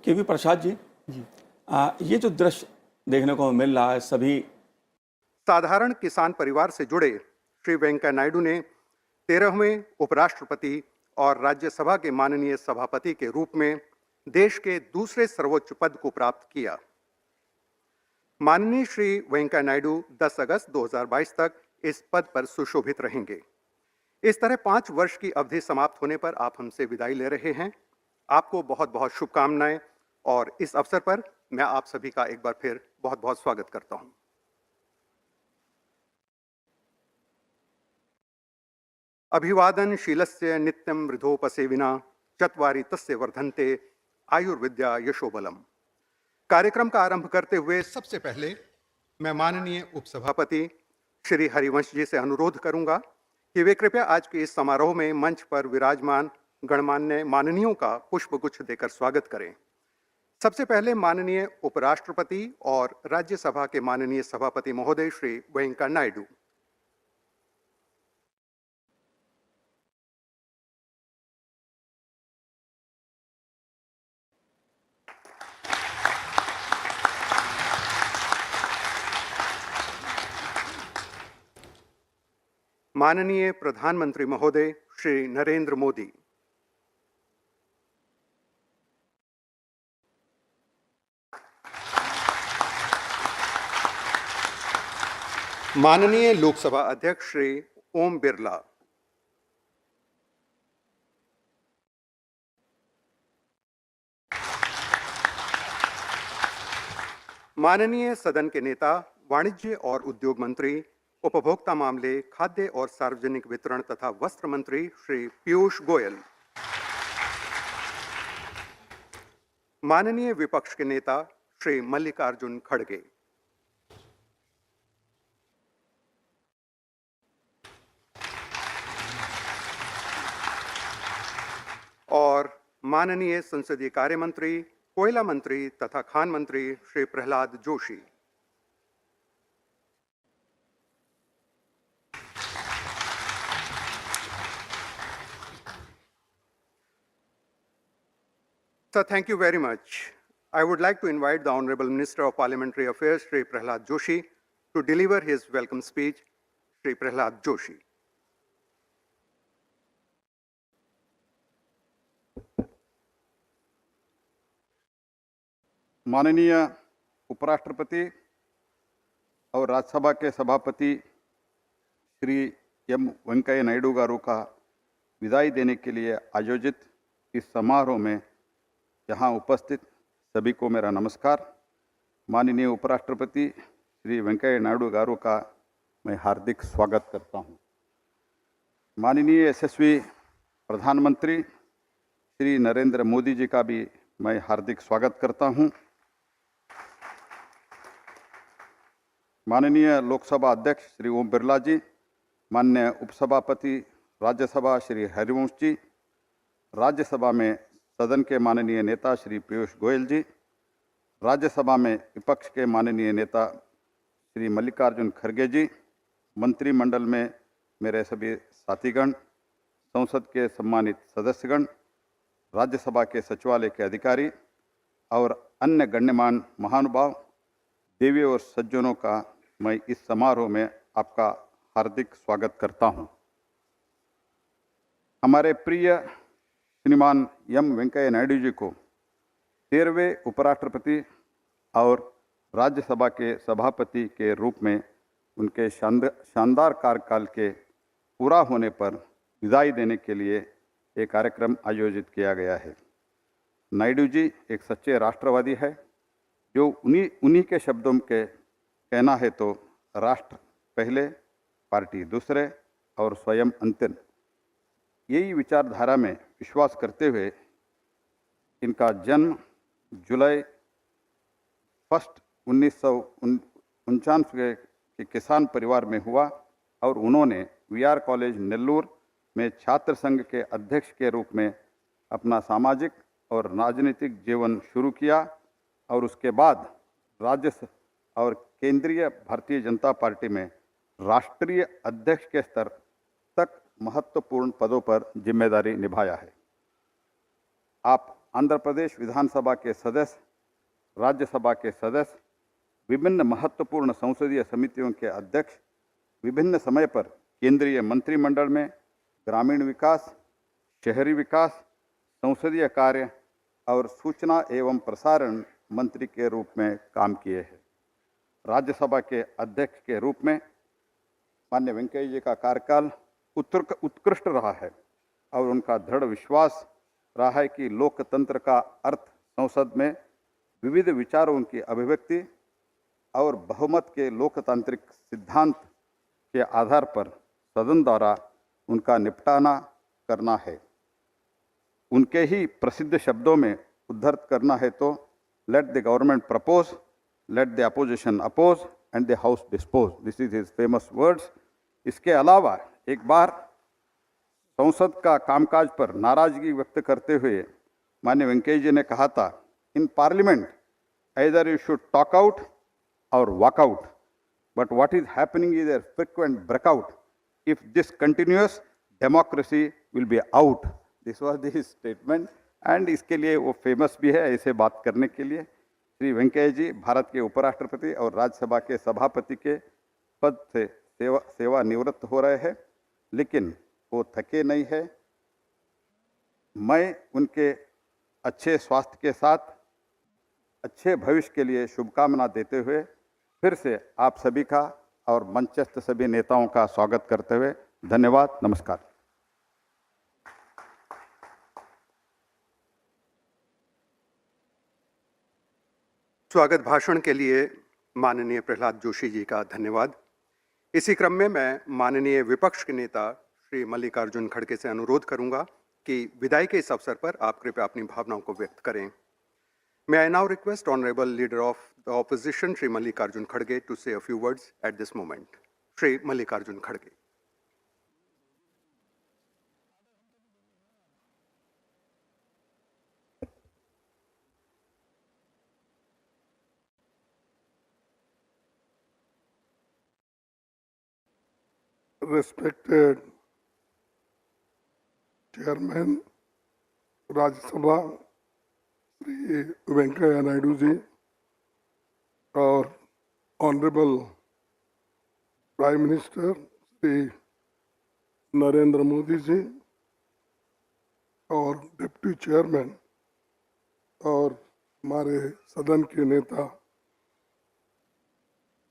के प्रसाद जी, ये जो दृश्य देखने को मिल रहा है, सभी साधारण किसान परिवार से जुड़े श्री वेंकैया नायडू ने 13वें उपराष्ट्रपति और राज्यसभा के माननीय सभापति के रूप में देश के दूसरे सर्वोच्च पद को प्राप्त किया। माननीय श्री वेंकैया नायडू 10 अगस्त 2022 तक इस पद पर सुशोभित रहेंगे। इस तरह 5 वर्ष की अवधि समाप्त होने पर आप हमसे विदाई ले रहे हैं। आपको बहुत बहुत शुभकामनाएं और इस अवसर पर मैं आप सभी का एक बार फिर बहुत बहुत स्वागत करता हूं। अभिवादनशीलस्य नित्यं वृद्धोपसेविना चत्वारि तस्य वर्धन्ते आयुर्विद्या यशोबलम। कार्यक्रम का आरंभ करते हुए सबसे पहले मैं माननीय उपसभापति श्री हरिवंश जी से अनुरोध करूंगा कि वे कृपया आज के इस समारोह में मंच पर विराजमान गणमान्य माननीयों का पुष्पगुच्छ देकर स्वागत करें। सबसे पहले माननीय उपराष्ट्रपति और राज्यसभा के माननीय सभापति महोदय श्री वेंकैया नायडू। माननीय प्रधानमंत्री महोदय श्री नरेंद्र मोदी। माननीय लोकसभा अध्यक्ष श्री ओम बिरला। माननीय सदन के नेता वाणिज्य और उद्योग मंत्री, उपभोक्ता मामले, खाद्य और सार्वजनिक वितरण तथा वस्त्र मंत्री श्री पीयूष गोयल। माननीय विपक्ष के नेता श्री मल्लिकार्जुन खड़गे। और माननीय संसदीय कार्य मंत्री, कोयला मंत्री तथा खान मंत्री Shri Prahlad Joshi. Sir, thank you very much. I would like to invite the Honorable Minister of Parliamentary Affairs, Shri Prahlad Joshi, to deliver his welcome speech. Shri Prahlad Joshi. माननीय उपराष्ट्रपति और राज्यसभा के सभापति श्री एम वेंकैया नायडू गारू का विदाई देने के लिए आयोजित इस समारोह में यहाँ उपस्थित सभी को मेरा नमस्कार। माननीय उपराष्ट्रपति श्री वेंकैया नायडू गारू का मैं हार्दिक स्वागत करता हूँ। माननीय यशस्वी प्रधानमंत्री श्री नरेंद्र मोदी जी का भी मैं हार्दिक स्वागत करता हूँ। माननीय लोकसभा अध्यक्ष श्री ओम बिरला जी, माननीय उपसभापति राज्यसभा श्री हरिवंश जी, राज्यसभा में सदन के माननीय नेता श्री पीयूष गोयल जी, राज्यसभा में विपक्ष के माननीय नेता श्री मल्लिकार्जुन खड़गे जी, मंत्रिमंडल में मेरे सभी साथीगण, संसद के सम्मानित सदस्यगण, राज्यसभा के सचिवालय के अधिकारी और अन्य गण्यमान्य महानुभाव, देवी और सज्जनों का मैं इस समारोह में आपका हार्दिक स्वागत करता हूं। हमारे प्रिय श्रीमान एम वेंकैया नायडू जी को 13वें उपराष्ट्रपति और राज्यसभा के सभापति के रूप में उनके शानदार कार्यकाल के पूरा होने पर विदाई देने के लिए एक कार्यक्रम आयोजित किया गया है। नायडू जी एक सच्चे राष्ट्रवादी है, जो उन्हीं के शब्दों के कहना है तो राष्ट्र पहले, पार्टी दूसरे और स्वयं अंतिम, यही विचारधारा में विश्वास करते हुए इनका जन्म जुलाई 1 1949 के किसान परिवार में हुआ और उन्होंने वीआर कॉलेज नेल्लूर में छात्र संघ के अध्यक्ष के रूप में अपना सामाजिक और राजनीतिक जीवन शुरू किया और उसके बाद राज्य और केंद्रीय भारतीय जनता पार्टी में राष्ट्रीय अध्यक्ष के स्तर तक महत्वपूर्ण पदों पर जिम्मेदारी निभाया है। आप आंध्र प्रदेश विधानसभा के सदस्य, राज्यसभा के सदस्य, विभिन्न महत्वपूर्ण संसदीय समितियों के अध्यक्ष, विभिन्न समय पर केंद्रीय मंत्रिमंडल में ग्रामीण विकास, शहरी विकास, संसदीय कार्य और सूचना एवं प्रसारण मंत्री के रूप में काम किए हैं। राज्यसभा के अध्यक्ष के रूप में माननीय वेंकैया जी का कार्यकाल उत्कृष्ट रहा है और उनका दृढ़ विश्वास रहा है कि लोकतंत्र का अर्थ संसद में विविध विचारों की अभिव्यक्ति और बहुमत के लोकतांत्रिक सिद्धांत के आधार पर सदन द्वारा उनका निपटाना करना है। उनके ही प्रसिद्ध शब्दों में उद्धृत करना है तो let the government propose, let the opposition oppose and the house dispose, this is his famous words. इसके अलावा एक बार संसद का कामकाज पर नाराजगी व्यक्त करते हुए माननीय वेंकैया जी ने कहा था, in parliament either you should talk out or walk out, but what is happening is a frequent breakout. If this continues, democracy will be out. This was his statement and इसके लिए वो फेमस भी है ऐसे बात करने के लिए। श्री वेंकैया जी भारत के उपराष्ट्रपति और राज्यसभा के सभापति के पद से सेवा निवृत्त हो रहे हैं, लेकिन वो थके नहीं है। मैं उनके अच्छे स्वास्थ्य के साथ अच्छे भविष्य के लिए शुभकामना देते हुए फिर से आप सभी का और मंचस्थ सभी नेताओं का स्वागत करते हुए धन्यवाद, नमस्कार। स्वागत भाषण के लिए माननीय प्रहलाद जोशी जी का धन्यवाद। इसी क्रम में मैं माननीय विपक्ष के नेता श्री मल्लिकार्जुन खड़गे से अनुरोध करूंगा कि विदाई के इस अवसर पर आप कृपया अपनी भावनाओं को व्यक्त करें। May I now request Honorable Leader of the Opposition, Shri Mallikarjun Kharge, to say a few words at this moment. Shri Mallikarjun Kharge. Respected Chairman, Rajya Sabha, Shri Venkaiah Naidu ji, और Honorable Prime Minister Shri Narendra Modi ji, और deputy chairman और हमारे सदन के नेता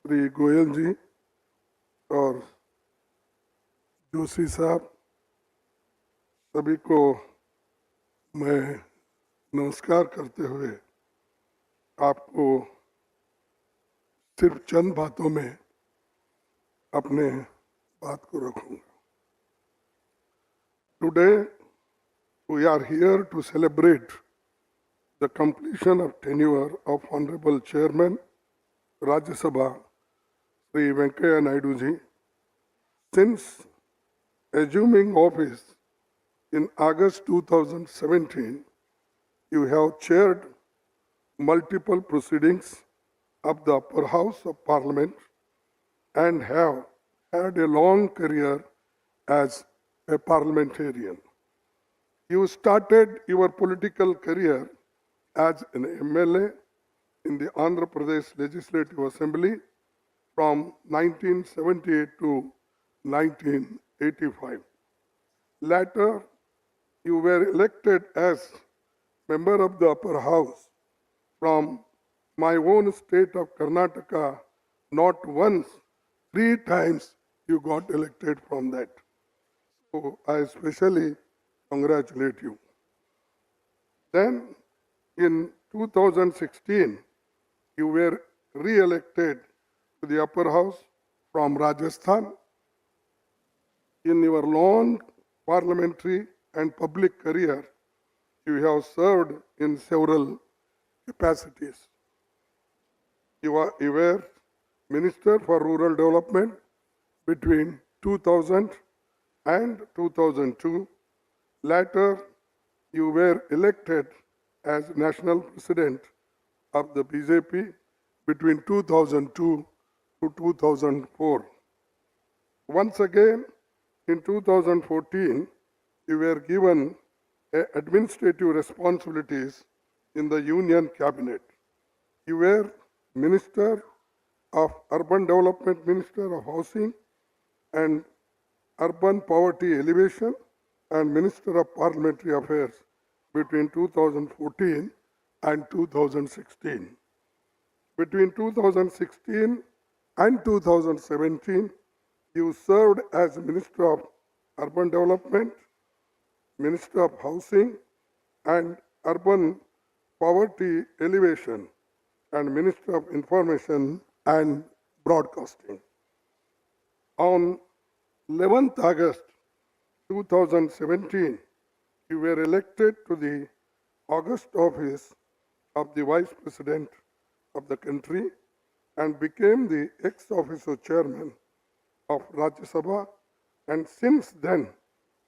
श्री गोयल जी और जोशी साहब, सभी को मैं नमस्कार करते हुए आपको सिर्फ चंद बातों में अपने बात को रखूंगा। Today we are here to celebrate the completion of tenure of Honorable Chairman Rajya Sabha Shri Venkaiah Naidu ji. Since assuming office in August 2017, you have chaired multiple proceedings of the upper house of parliament and have had a long career as a parliamentarian. You started your political career as an MLA in the Andhra Pradesh Legislative Assembly from 1978 to 1985. Later, you were elected as member of the upper house from my own state of Karnataka. Not once, 3 times you got elected from that. So I especially congratulate you. Then in 2016, you were re-elected to the upper house from Rajasthan. In your long parliamentary and public career, you have served in several capacities. You were Minister for Rural Development between 2000 and 2002. Later, you were elected as National President of the BJP between 2002 to 2004. Once again, in 2014, you were given administrative responsibilities in the Union Cabinet. You were Minister of Urban Development, Minister of Housing and Urban Poverty Alleviation, and Minister of Parliamentary Affairs between 2014 and 2016. Between 2016 and 2017, you served as Minister of Urban Development, Minister of Housing and Urban Poverty Alleviation, and Minister of Information and Broadcasting. On 11th August 2017, you were elected to the August office of the Vice President of the country and became the ex-officio chairman of Rajya Sabha, and since then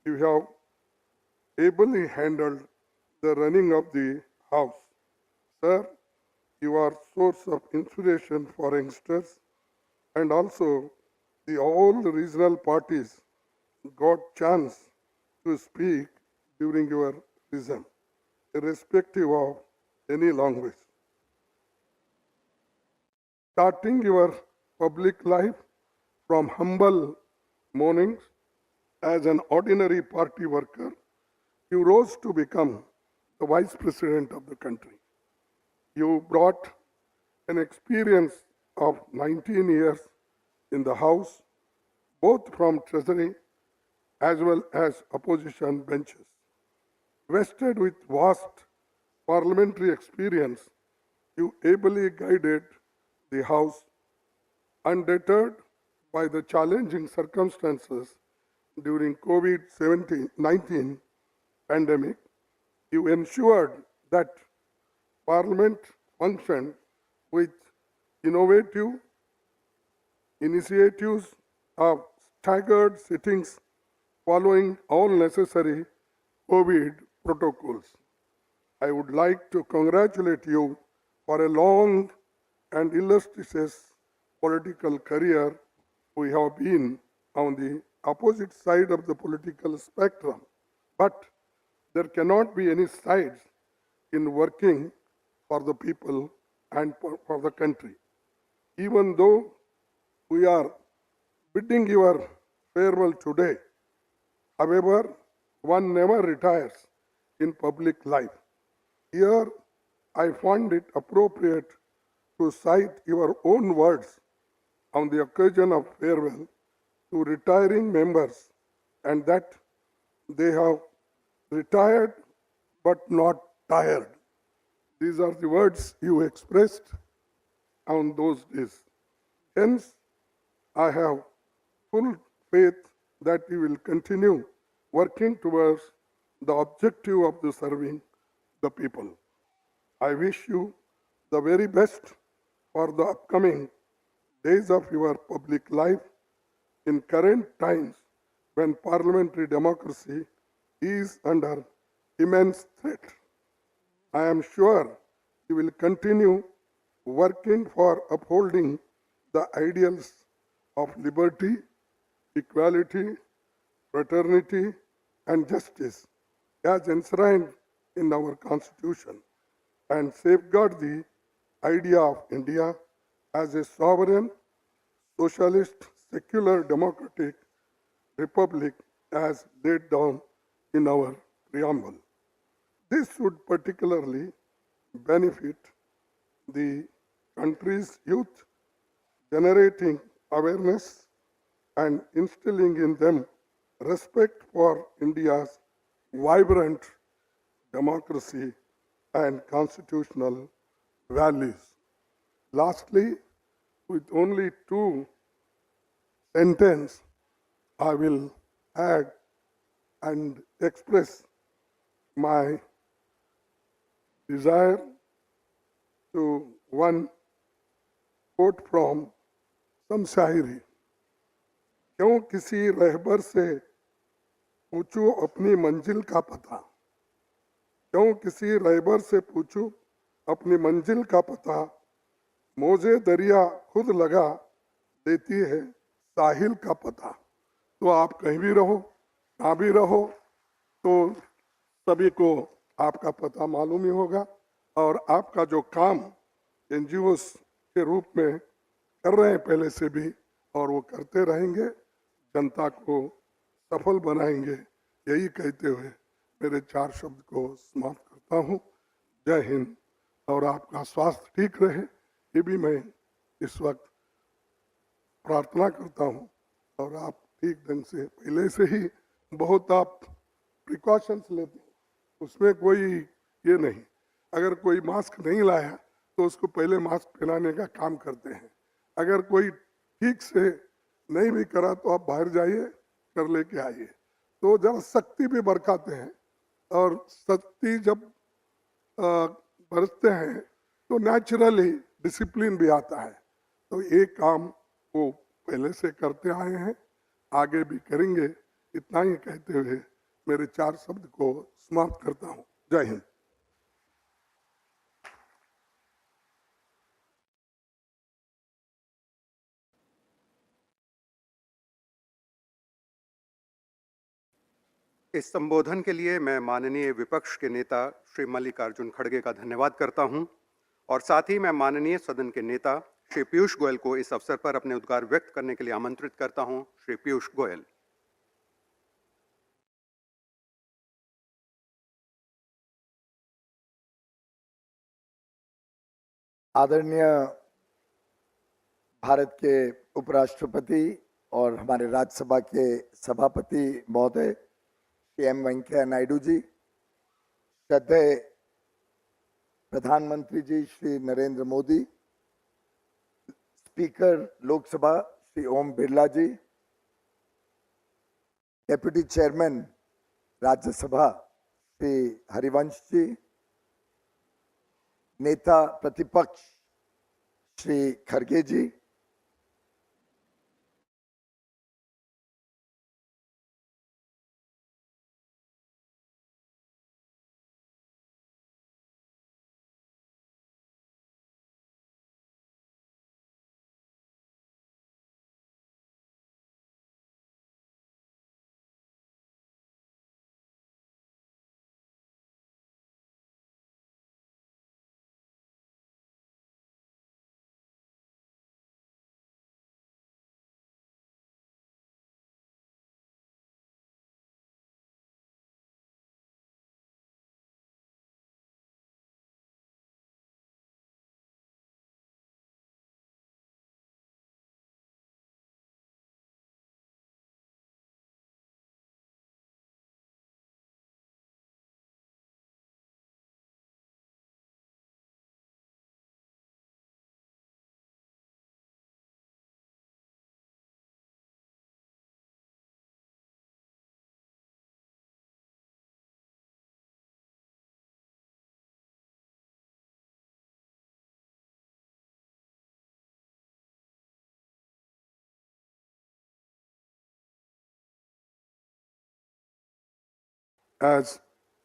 you have ably handled the running of the House. Sir, you are source of inspiration for youngsters, and also all the regional parties got chance to speak during your region, irrespective of any language. Starting your public life from humble mornings as an ordinary party worker, you rose to become the Vice President of the country. You brought an experience of 19 years in the House, both from Treasury as well as opposition benches. Vested with vast parliamentary experience, you ably guided the House. Undeterred by the challenging circumstances during COVID-19 pandemic, you ensured that Parliament functioned with innovative initiatives of staggered sittings following all necessary COVID protocols. I would like to congratulate you for a long and illustrious political career. We have been on the opposite side of the political spectrum, but there cannot be any sides in working for the people and for the country. Even though we are bidding your farewell today, however, one never retires in public life. Here, I find it appropriate to cite your own words on the occasion of farewell to retiring members, and that they have retired but not tired. These are the words you expressed on those days. Hence, I have full faith that you will continue working towards the objective of the serving the people. I wish you the very best for the upcoming days of your public life in current times when parliamentary democracy is under immense threat. I am sure you will continue working for upholding the ideals of liberty, equality, fraternity, and justice as enshrined in our Constitution, and safeguard the idea of India as a sovereign, socialist, secular, democratic republic as laid down in our preamble. This would particularly benefit the country's youth, generating awareness and instilling in them respect for India's vibrant democracy and constitutional values. Lastly, with only 2 sentences, I will add and express my desire to one quote from some शायरी. क्यों किसी रहबर से पूछूं अपनी मंजिल का पता, क्यों किसी रहबर से पूछूं अपनी मंजिल का पता, मौजे दरिया खुद लगा देती है साहिल का पता. तो आप कहीं भी रहो, कहाँ भी रहो, तो सभी को आपका पता मालूम ही होगा और आपका जो काम एनजीओस के रूप में कर रहे हैं पहले से भी और वो करते रहेंगे, जनता को सफल बनाएंगे, यही कहते हुए मेरे 4 शब्द को समाप्त करता हूँ। जय हिंद और आपका स्वास्थ्य ठीक रहे, ये भी मैं इस वक्त प्रार्थना करता हूँ। और आप ठीक ढंग से पहले से ही बहुत आप प्रिकॉशंस लेते हैं, उसमें कोई ये नहीं। अगर कोई मास्क नहीं लाया तो उसको पहले मास्क पहनाने का काम करते हैं। अगर कोई ठीक से नहीं भी करा तो आप बाहर जाइए, कर लेके आइए। तो जरा सख्ती भी बरकाते हैं और सख्ती जब बरतते हैं तो नेचुरली डिसिप्लिन भी आता है। तो ये काम वो पहले से करते आए हैं, आगे भी करेंगे। इतना ही कहते हुए मेरे 4 शब्द को समाप्त करता हूँ। जय हिंद। इस संबोधन के लिए मैं माननीय विपक्ष के नेता श्री मल्लिकार्जुन खड़गे का धन्यवाद करता हूं और साथ ही मैं माननीय सदन के नेता श्री पीयूष गोयल को इस अवसर पर अपने उद्गार व्यक्त करने के लिए आमंत्रित करता हूं। श्री पीयूष गोयल। आदरणीय भारत के उपराष्ट्रपति और हमारे राज्यसभा के सभापति महोदय श्री एम वेंकैया नायडू जी, श्रद्धेय प्रधानमंत्री जी श्री नरेंद्र मोदी, स्पीकर लोकसभा श्री ओम बिरला जी, डेप्यूटी चेयरमैन राज्यसभा श्री हरिवंश जी, नेता प्रतिपक्ष श्री खड़गे जी, एज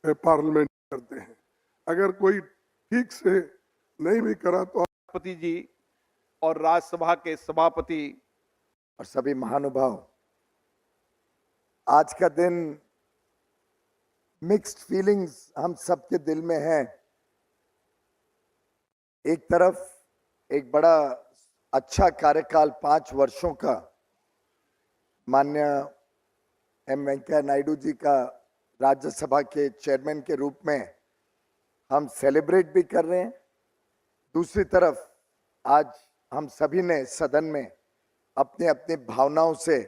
ए पार्लियामेंट करते हैं। अगर कोई ठीक से नहीं भी करा तो राष्ट्रपति जी और राज्यसभा के सभापति और सभी महानुभाव, आज का दिन मिक्स्ड फीलिंग्स हम सबके दिल में है। एक तरफ एक बड़ा अच्छा कार्यकाल 5 वर्षों का माननीय एम वेंकैया नायडू जी का राज्यसभा के चेयरमैन के रूप में हम सेलिब्रेट भी कर रहे हैं। दूसरी तरफ आज हम सभी ने सदन में अपनी अपनी भावनाओं से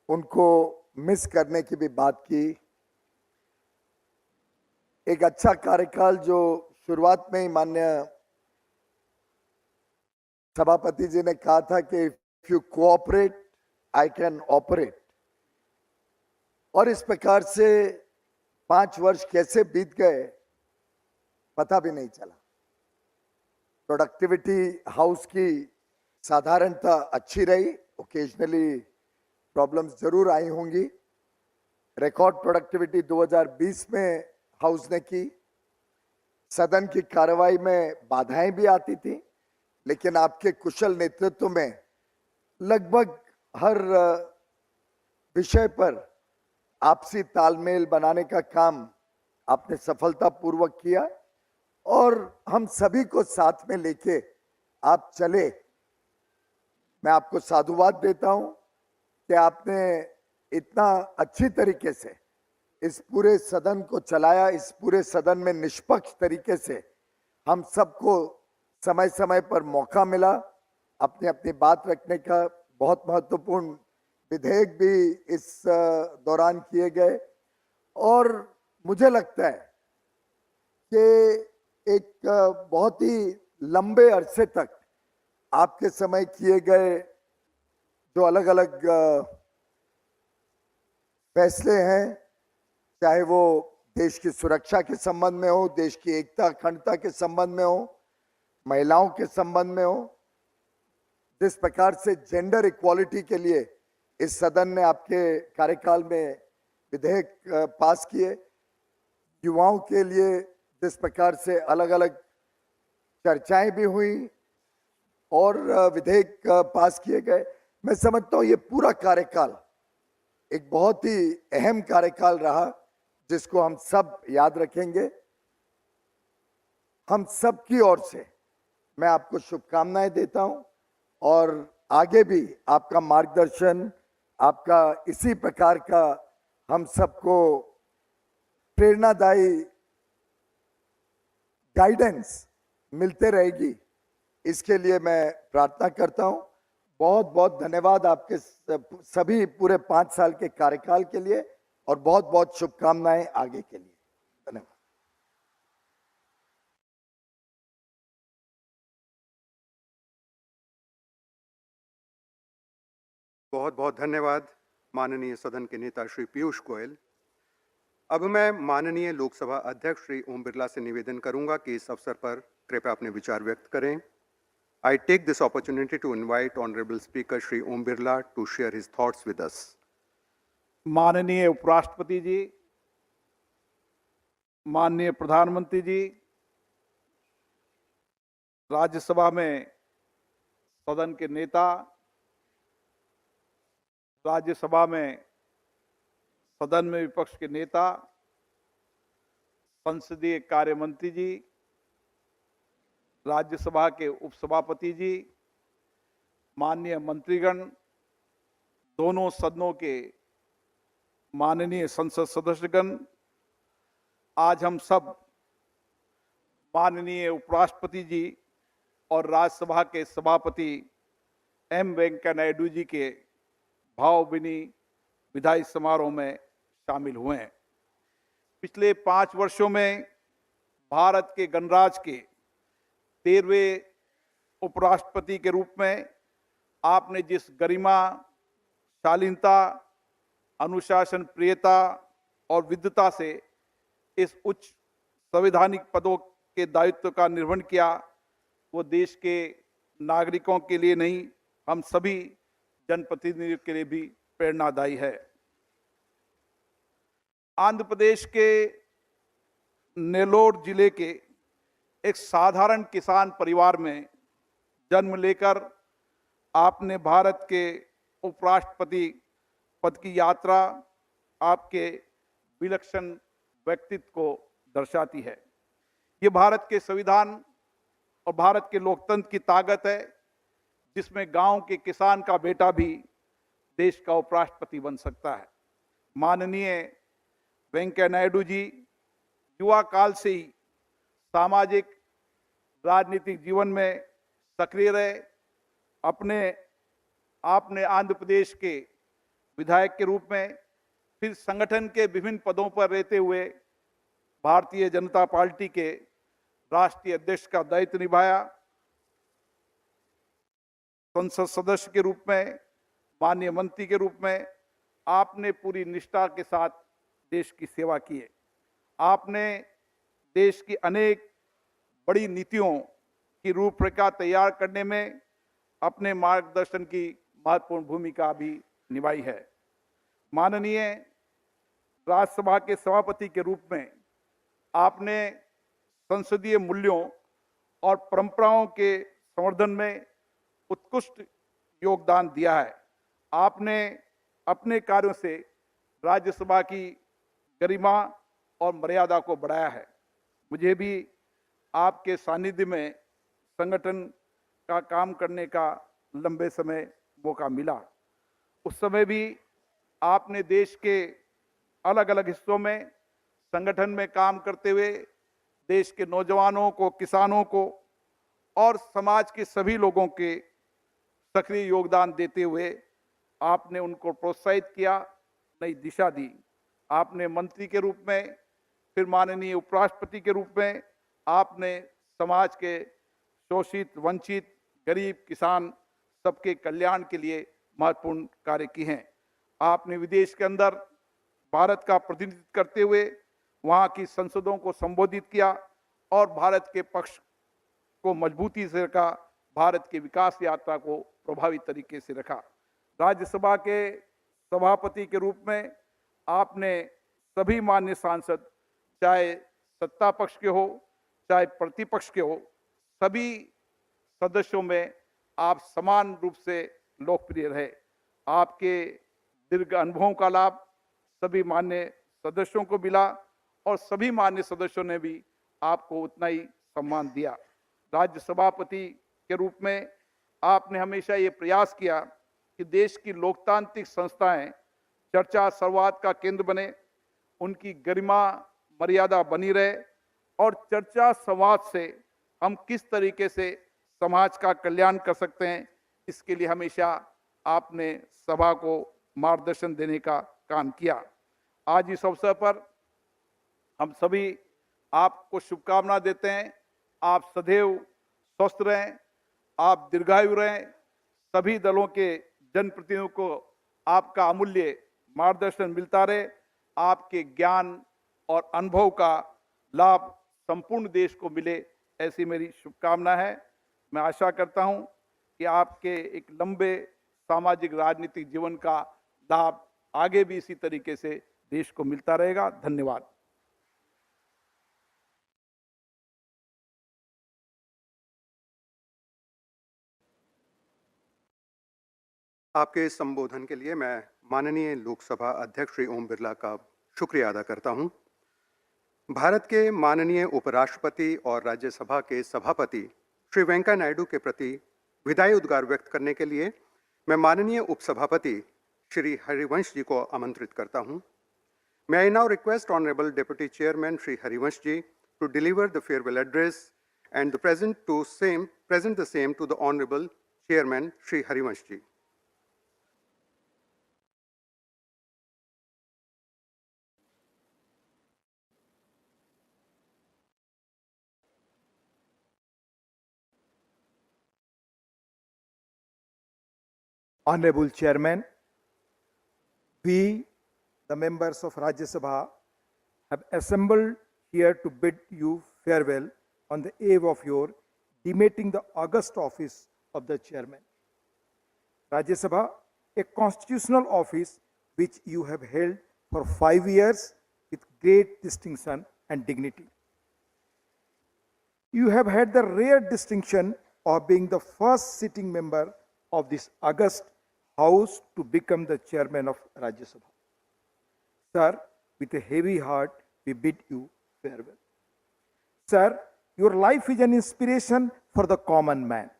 उनको मिस करने की भी बात की। एक अच्छा कार्यकाल जो शुरुआत में ही माननीय सभापति जी ने कहा था कि if you cooperate I can operate, और इस प्रकार से 5 वर्ष कैसे बीत गए पता भी नहीं चला। प्रोडक्टिविटी हाउस की साधारणता अच्छी रही, ओकेजनली प्रॉब्लम्स जरूर आई होंगी। रिकॉर्ड प्रोडक्टिविटी 2020 में हाउस ने की। सदन की कार्रवाई में बाधाएं भी आती थी, लेकिन आपके कुशल नेतृत्व में लगभग हर विषय पर आपसी तालमेल बनाने का काम आपने सफलतापूर्वक किया और हम सभी को साथ में लेके आप चले। मैं आपको साधुवाद देता हूं कि आपने इतना अच्छी तरीके से इस पूरे सदन को चलाया, इस पूरे सदन में निष्पक्ष तरीके से हम सबको समय समय पर मौका मिला अपनी अपनी बात रखने का। बहुत महत्वपूर्ण विधेयक भी इस दौरान किए गए और मुझे लगता है कि एक बहुत ही लंबे अरसे तक आपके समय किए गए जो अलग अलग फैसले हैं, चाहे वो देश की सुरक्षा के संबंध में हो, देश की एकता अखंडता के संबंध में हो, महिलाओं के संबंध में हो, जिस प्रकार से जेंडर इक्वालिटी के लिए इस सदन ने आपके कार्यकाल में विधेयक पास किए, युवाओं के लिए जिस प्रकार से अलग अलग चर्चाएं भी हुई और विधेयक पास किए गए, मैं समझता हूं ये पूरा कार्यकाल एक बहुत ही अहम कार्यकाल रहा जिसको हम सब याद रखेंगे। हम सब की ओर से मैं आपको शुभकामनाएं देता हूं और आगे भी आपका मार्गदर्शन, आपका इसी प्रकार का हम सबको प्रेरणादायी गाइडेंस मिलते रहेगी, इसके लिए मैं प्रार्थना करता हूं। बहुत बहुत धन्यवाद आपके सभी पूरे 5 साल के कार्यकाल के लिए और बहुत बहुत शुभकामनाएं आगे के लिए। धन्यवाद। बहुत बहुत धन्यवाद माननीय सदन के नेता श्री पीयूष गोयल। अब मैं माननीय लोकसभा अध्यक्ष श्री ओम बिरला से निवेदन करूंगा कि इस अवसर पर कृपया अपने विचार व्यक्त करें। I take this opportunity to invite Honorable Speaker Shri Om Birla to share his thoughts with us. माननीय उपराष्ट्रपति जी, माननीय प्रधानमंत्री जी, राज्यसभा में सदन के नेता, राज्यसभा में सदन में विपक्ष के नेता, संसदीय कार्य मंत्री जी, राज्यसभा के उपसभापति जी, माननीय मंत्रीगण, दोनों सदनों के माननीय संसद सदस्यगण, आज हम सब माननीय उपराष्ट्रपति जी और राज्यसभा के सभापति एम वेंकैया नायडू जी के भावभीनी विदाई समारोह में शामिल हुए हैं। पिछले 5 वर्षों में भारत के गणराज्य के 13वें उपराष्ट्रपति के रूप में आपने जिस गरिमा, शालीनता, अनुशासन प्रियता और विद्वता से इस उच्च संवैधानिक पदों के दायित्व का निर्वहन किया, वो देश के नागरिकों के लिए नहीं, हम सभी जनप्रतिनिधियों के लिए भी प्रेरणादायी है। आंध्र प्रदेश के नेल्लोर जिले के एक साधारण किसान परिवार में जन्म लेकर आपने भारत के उपराष्ट्रपति पद की यात्रा आपके विलक्षण व्यक्तित्व को दर्शाती है। ये भारत के संविधान और भारत के लोकतंत्र की ताकत है, जिसमें गांव के किसान का बेटा भी देश का उपराष्ट्रपति बन सकता है। माननीय वेंकैया नायडू जी युवा काल से ही सामाजिक राजनीतिक जीवन में सक्रिय रहे। आपने आंध्र प्रदेश के विधायक के रूप में, फिर संगठन के विभिन्न पदों पर रहते हुए भारतीय जनता पार्टी के राष्ट्रीय अध्यक्ष का दायित्व निभाया। संसद सदस्य के रूप में, माननीय मंत्री के रूप में आपने पूरी निष्ठा के साथ देश की सेवा की है। आपने देश की अनेक बड़ी नीतियों की रूपरेखा तैयार करने में अपने मार्गदर्शन की महत्वपूर्ण भूमिका भी निभाई है। माननीय राज्यसभा के सभापति के रूप में आपने संसदीय मूल्यों और परंपराओं के संवर्धन में उत्कृष्ट योगदान दिया है। आपने अपने कार्यों से राज्यसभा की गरिमा और मर्यादा को बढ़ाया है। मुझे भी आपके सानिध्य में संगठन का काम करने का लंबे समय मौका मिला। उस समय भी आपने देश के अलग अलग हिस्सों में संगठन में काम करते हुए देश के नौजवानों को, किसानों को और समाज के सभी लोगों के सक्रिय योगदान देते हुए आपने उनको प्रोत्साहित किया, नई दिशा दी। आपने मंत्री के रूप में, फिर माननीय उपराष्ट्रपति के रूप में आपने समाज के शोषित, वंचित, गरीब, किसान सबके कल्याण के लिए महत्वपूर्ण कार्य किए हैं। आपने विदेश के अंदर भारत का प्रतिनिधित्व करते हुए वहाँ की संसदों को संबोधित किया और भारत के पक्ष को मजबूती से रखा, भारत की विकास यात्रा को प्रभावी तरीके से रखा। राज्यसभा के सभापति के रूप में आपने सभी मान्य सांसद, चाहे सत्ता पक्ष के हो चाहे प्रतिपक्ष के हो, सभी सदस्यों में आप समान रूप से लोकप्रिय रहे। आपके दीर्घ अनुभवों का लाभ सभी मान्य सदस्यों को मिला और सभी मान्य सदस्यों ने भी आपको उतना ही सम्मान दिया। राज्य सभापति के रूप में आपने हमेशा ये प्रयास किया कि देश की लोकतांत्रिक संस्थाएं चर्चा संवाद का केंद्र बने, उनकी गरिमा मर्यादा बनी रहे और चर्चा संवाद से हम किस तरीके से समाज का कल्याण कर सकते हैं, इसके लिए हमेशा आपने सभा को मार्गदर्शन देने का काम किया। आज इस अवसर पर हम सभी आपको शुभकामना देते हैं। आप सदैव स्वस्थ रहें, आप दीर्घायु रहें। सभी दलों के जनप्रतिनिधियों को आपका अमूल्य मार्गदर्शन मिलता रहे। आपके ज्ञान और अनुभव का लाभ संपूर्ण देश को मिले, ऐसी मेरी शुभकामना है। मैं आशा करता हूं कि आपके एक लंबे सामाजिक राजनीतिक जीवन का लाभ आगे भी इसी तरीके से देश को मिलता रहेगा। धन्यवाद। आपके इस संबोधन के लिए मैं माननीय लोकसभा अध्यक्ष श्री ओम बिरला का शुक्रिया अदा करता हूं। भारत के माननीय उपराष्ट्रपति और राज्यसभा के सभापति श्री वेंकैया नायडू के प्रति विदाई उद्गार व्यक्त करने के लिए मैं माननीय उपसभापति श्री हरिवंश जी को आमंत्रित करता हूं। May I now request Honorable Deputy Chairman Shri Harivansh ji to deliver the farewell address and present the same to the Honorable Chairman Shri Harivansh ji. Honorable Chairman, we, the members of Rajya Sabha, have assembled here to bid you farewell on the eve of your demoting the august office of the chairman. Rajya Sabha, a constitutional office which you have held for 5 years with great distinction and dignity. You have had the rare distinction of being the first sitting member of this august house to become the chairman of Rajya Sabha. Sir, with a heavy heart, we bid you farewell. Sir, your life is an inspiration for the common man.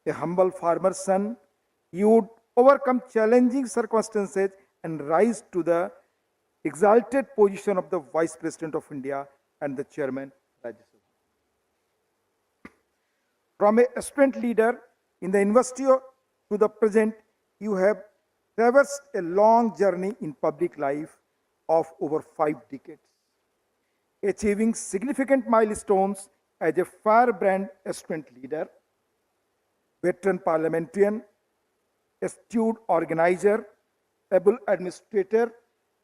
A humble farmer's son, you would overcome challenging circumstances and rise to the exalted position of the Vice President of India and the Chairman Rajya Sabha. From a aspirant leader in the university to the present, you have traversed a long journey in public life of over 5 decades, achieving significant milestones as a firebrand aspirant leader, veteran parliamentarian, astute organizer, able administrator,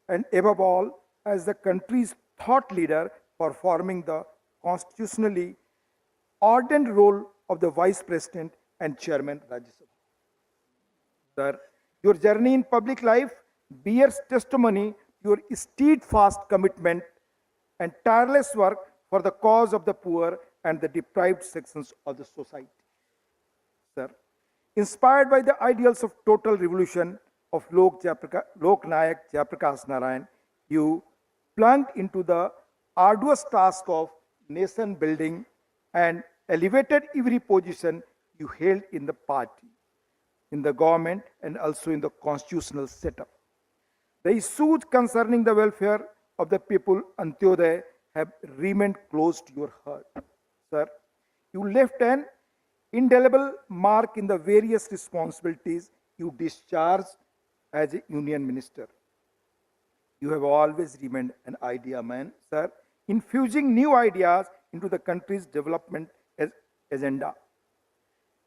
and above all, as the country's thought leader, performing the constitutionally ordained role of the Vice President and Chairman Rajya Sabha. Sir, your journey in public life bears testimony to your steadfast commitment and tireless work for the cause of the poor and the deprived sections of the society. Sir, inspired by the ideals of total revolution, of Lok Nayak Jayaprakash Narayan, you plunged into the arduous task of nation building and elevated every position you held in the party, in the government, and also in the constitutional setup. The issues concerning the welfare of the people, Antyodaya, have remained close to your heart. Sir, you left an indelible mark in the various responsibilities you discharged as a union minister. You have always remained an idea man, sir, infusing new ideas into the country's development agenda.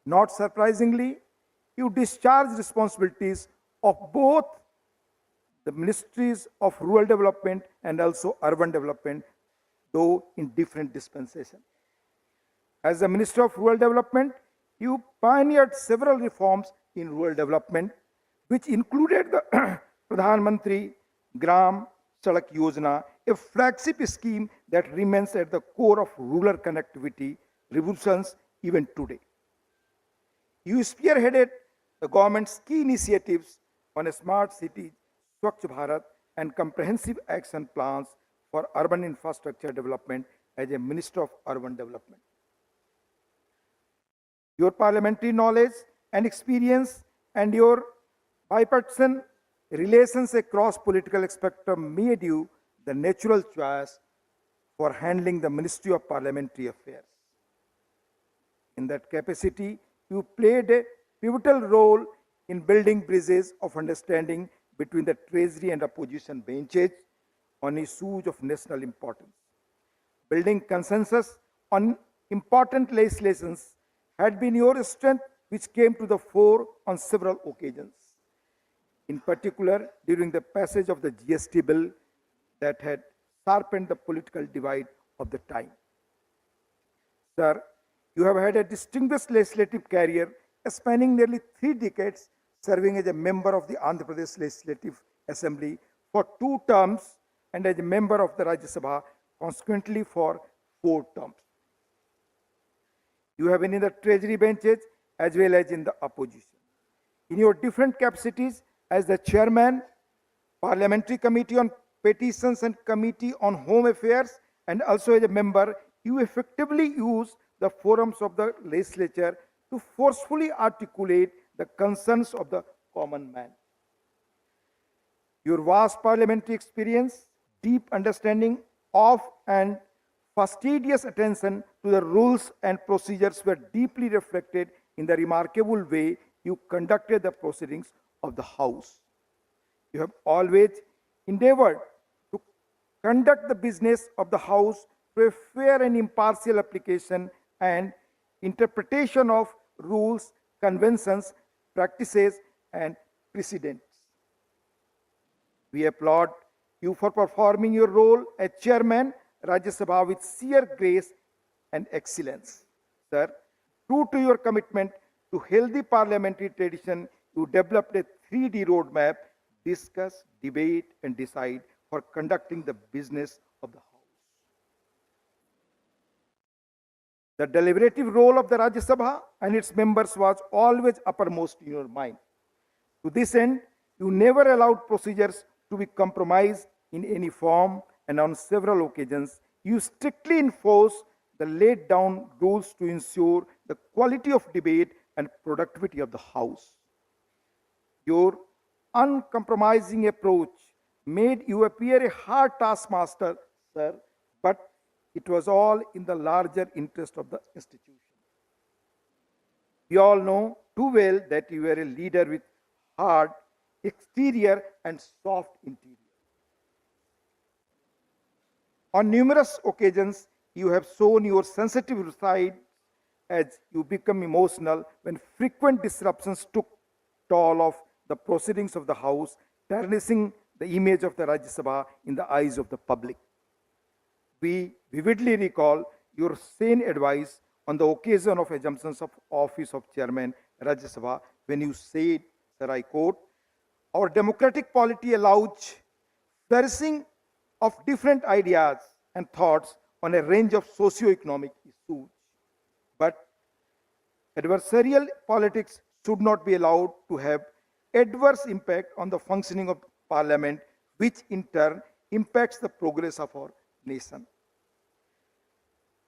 Not surprisingly, you discharge responsibilities of both the ministries of rural development and also urban development, though in different dispensations. As the Minister of Rural Development, you pioneered several reforms in rural development, which included the Pradhan Mantri Gram Sadak Yojana, a flagship scheme that remains at the core of rural connectivity revolutions even today. You spearheaded the government's key initiatives on a smart city, Swachh Bharat, and comprehensive action plans for urban infrastructure development as a Minister of Urban Development. Your parliamentary knowledge and experience and your bipartisan relations across political spectrum made you the natural choice for handling the Ministry of Parliamentary Affairs. In that capacity, you played a pivotal role in building bridges of understanding between the Treasury and opposition benches on issues of national importance. Building consensus on important legislations had been your strength, which came to the fore on several occasions. In particular, during the passage of the GST bill that had sharpened the political divide of the time. Sir, you have had a distinguished legislative career spanning nearly 3 decades, serving as a member of the Andhra Pradesh Legislative Assembly for 2 terms and as a member of the Rajya Sabha consequently for 4 terms. You have been in the treasury benches as well as in the opposition. In your different capacities as the chairman, Parliamentary Committee on Petitions and Committee on Home Affairs, and also as a member, you effectively use the forums of the legislature to forcefully articulate the concerns of the common man. Your vast parliamentary experience, deep understanding of and fastidious attention to the rules and procedures were deeply reflected in the remarkable way you conducted the proceedings of the House. You have always endeavored to conduct the business of the House through a fair and impartial application and interpretation of rules, conventions, practices, and precedents. We applaud you for performing your role as chairman, Rajya Sabha, with sheer grace and excellence. Sir, true to your commitment to healthy parliamentary tradition, you developed a 3D roadmap: discuss, debate, and decide for conducting the business of the House. The deliberative role of the Rajya Sabha and its members was always uppermost in your mind. To this end, you never allowed procedures to be compromised in any form, and on several occasions, you strictly enforced the laid down rules to ensure the quality of debate and productivity of the House. Your uncompromising approach made you appear a hard taskmaster, sir, but it was all in the larger interest of the institution. We all know too well that you were a leader with hard exterior and soft interior. On numerous occasions, you have shown your sensitive side as you become emotional when frequent disruptions took toll of the proceedings of the House, tarnishing the image of the Rajya Sabha in the eyes of the public. We vividly recall your sane advice on the occasion of assumptions of office of Chairman Rajya Sabha when you said, sir, I quote, "Our democratic polity allows flourishing of different ideas and thoughts on a range of socio-economic issues. But adversarial politics should not be allowed to have adverse impact on the functioning of Parliament, which in turn impacts the progress of our nation.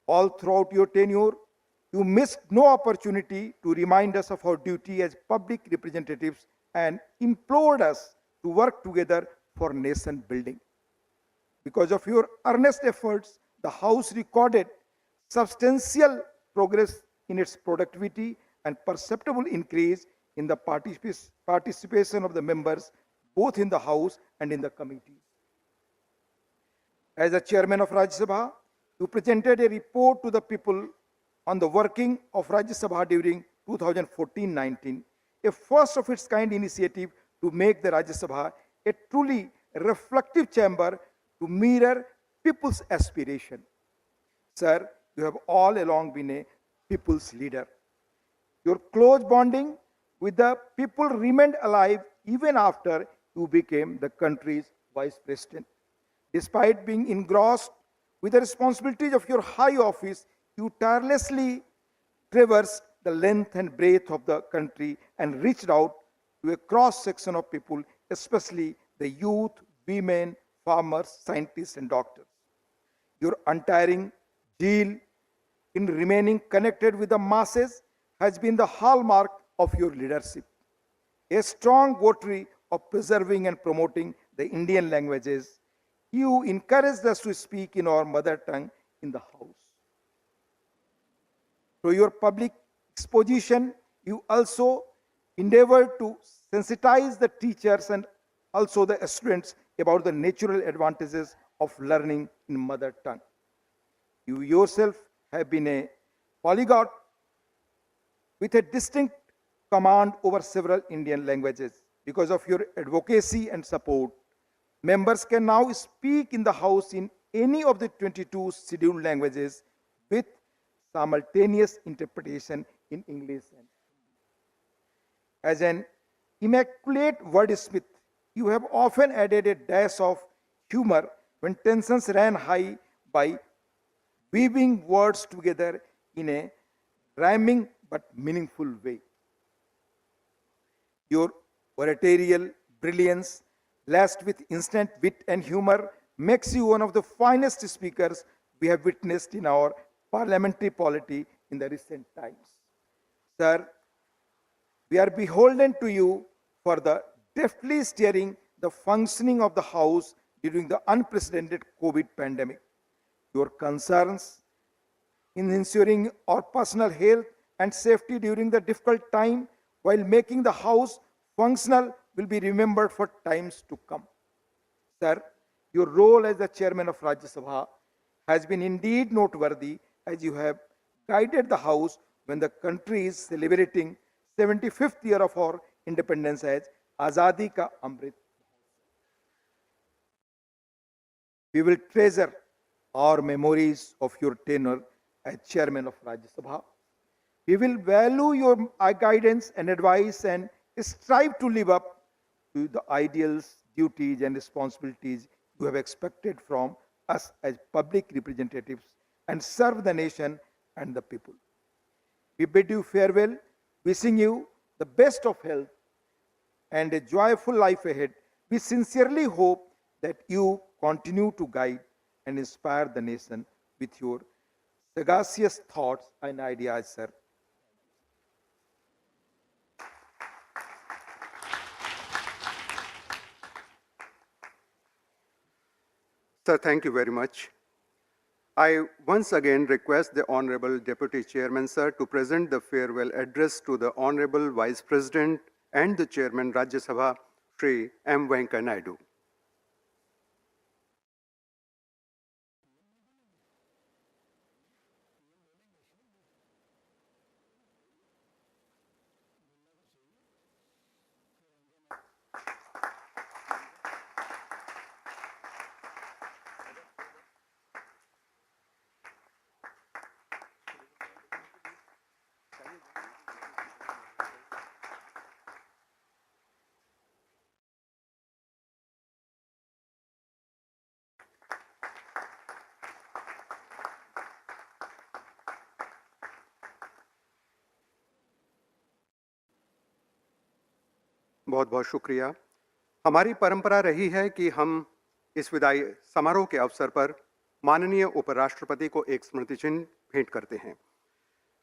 All throughout your tenure, you missed no opportunity to remind us of our duty as public representatives and implored us to work together for nation building. Because of your earnest efforts, the House recorded substantial progress in its productivity and perceptible increase in the participation of the members both in the House and in the committees. As the chairman of Rajya Sabha, you presented a report to the people on the working of Rajya Sabha during 2014-19, a first of its kind initiative to make the Rajya Sabha a truly reflective chamber to mirror people's aspiration. Sir, you have all along been a people's leader. Your close bonding with the people remained alive even after you became the country's vice president. Despite being engrossed with the responsibilities of your high office, you tirelessly traversed the length and breadth of the country and reached out to a cross section of people, especially the youth, women, farmers, scientists, and doctors. Your untiring zeal in remaining connected with the masses has been the hallmark of your leadership. A strong votary of preserving and promoting the Indian languages, you encouraged us to speak in our mother tongue in the House. Through your public exposition, you also endeavored to sensitize the teachers and also the students about the natural advantages of learning in mother tongue. You yourself have been a polyglot with a distinct command over several Indian languages. Because of your advocacy and support, members can now speak in the House in any of the 22 scheduled languages with simultaneous interpretation in English. As an immaculate wordsmith, you have often added a dash of humor when tensions ran high by weaving words together in a rhyming but meaningful way. Your oratorial brilliance, laced with instant wit and humor, makes you one of the finest speakers we have witnessed in our parliamentary polity in the recent times. Sir, we are beholden to you for the deftly steering the functioning of the House during the unprecedented COVID pandemic. Your concerns in ensuring our personal health and safety during the difficult time while making the House functional will be remembered for times to come. Sir, your role as the chairman of Rajya Sabha has been indeed noteworthy as you have guided the House when the country is celebrating 75th year of our independence as Azadi Ka Amrit. We will treasure our memories of your tenure as chairman of Rajya Sabha. We will value your guidance and advice and strive to live up to the ideals, duties, and responsibilities you have expected from us as public representatives and serve the nation and the people. We bid you farewell, wishing you the best of health and a joyful life ahead. We sincerely hope that you continue to guide and inspire the nation with your sagacious thoughts and ideas, sir. Sir, thank you very much. I once again request the Honorable Deputy Chairman, sir, to present the farewell address to the Honorable Vice President and the Chairman Rajya Sabha, Shri M. Venkaiah Naidu. बहुत बहुत शुक्रिया। हमारी परंपरा रही है कि हम इस विदाई समारोह के अवसर पर माननीय उपराष्ट्रपति को एक स्मृति चिन्ह भेंट करते हैं।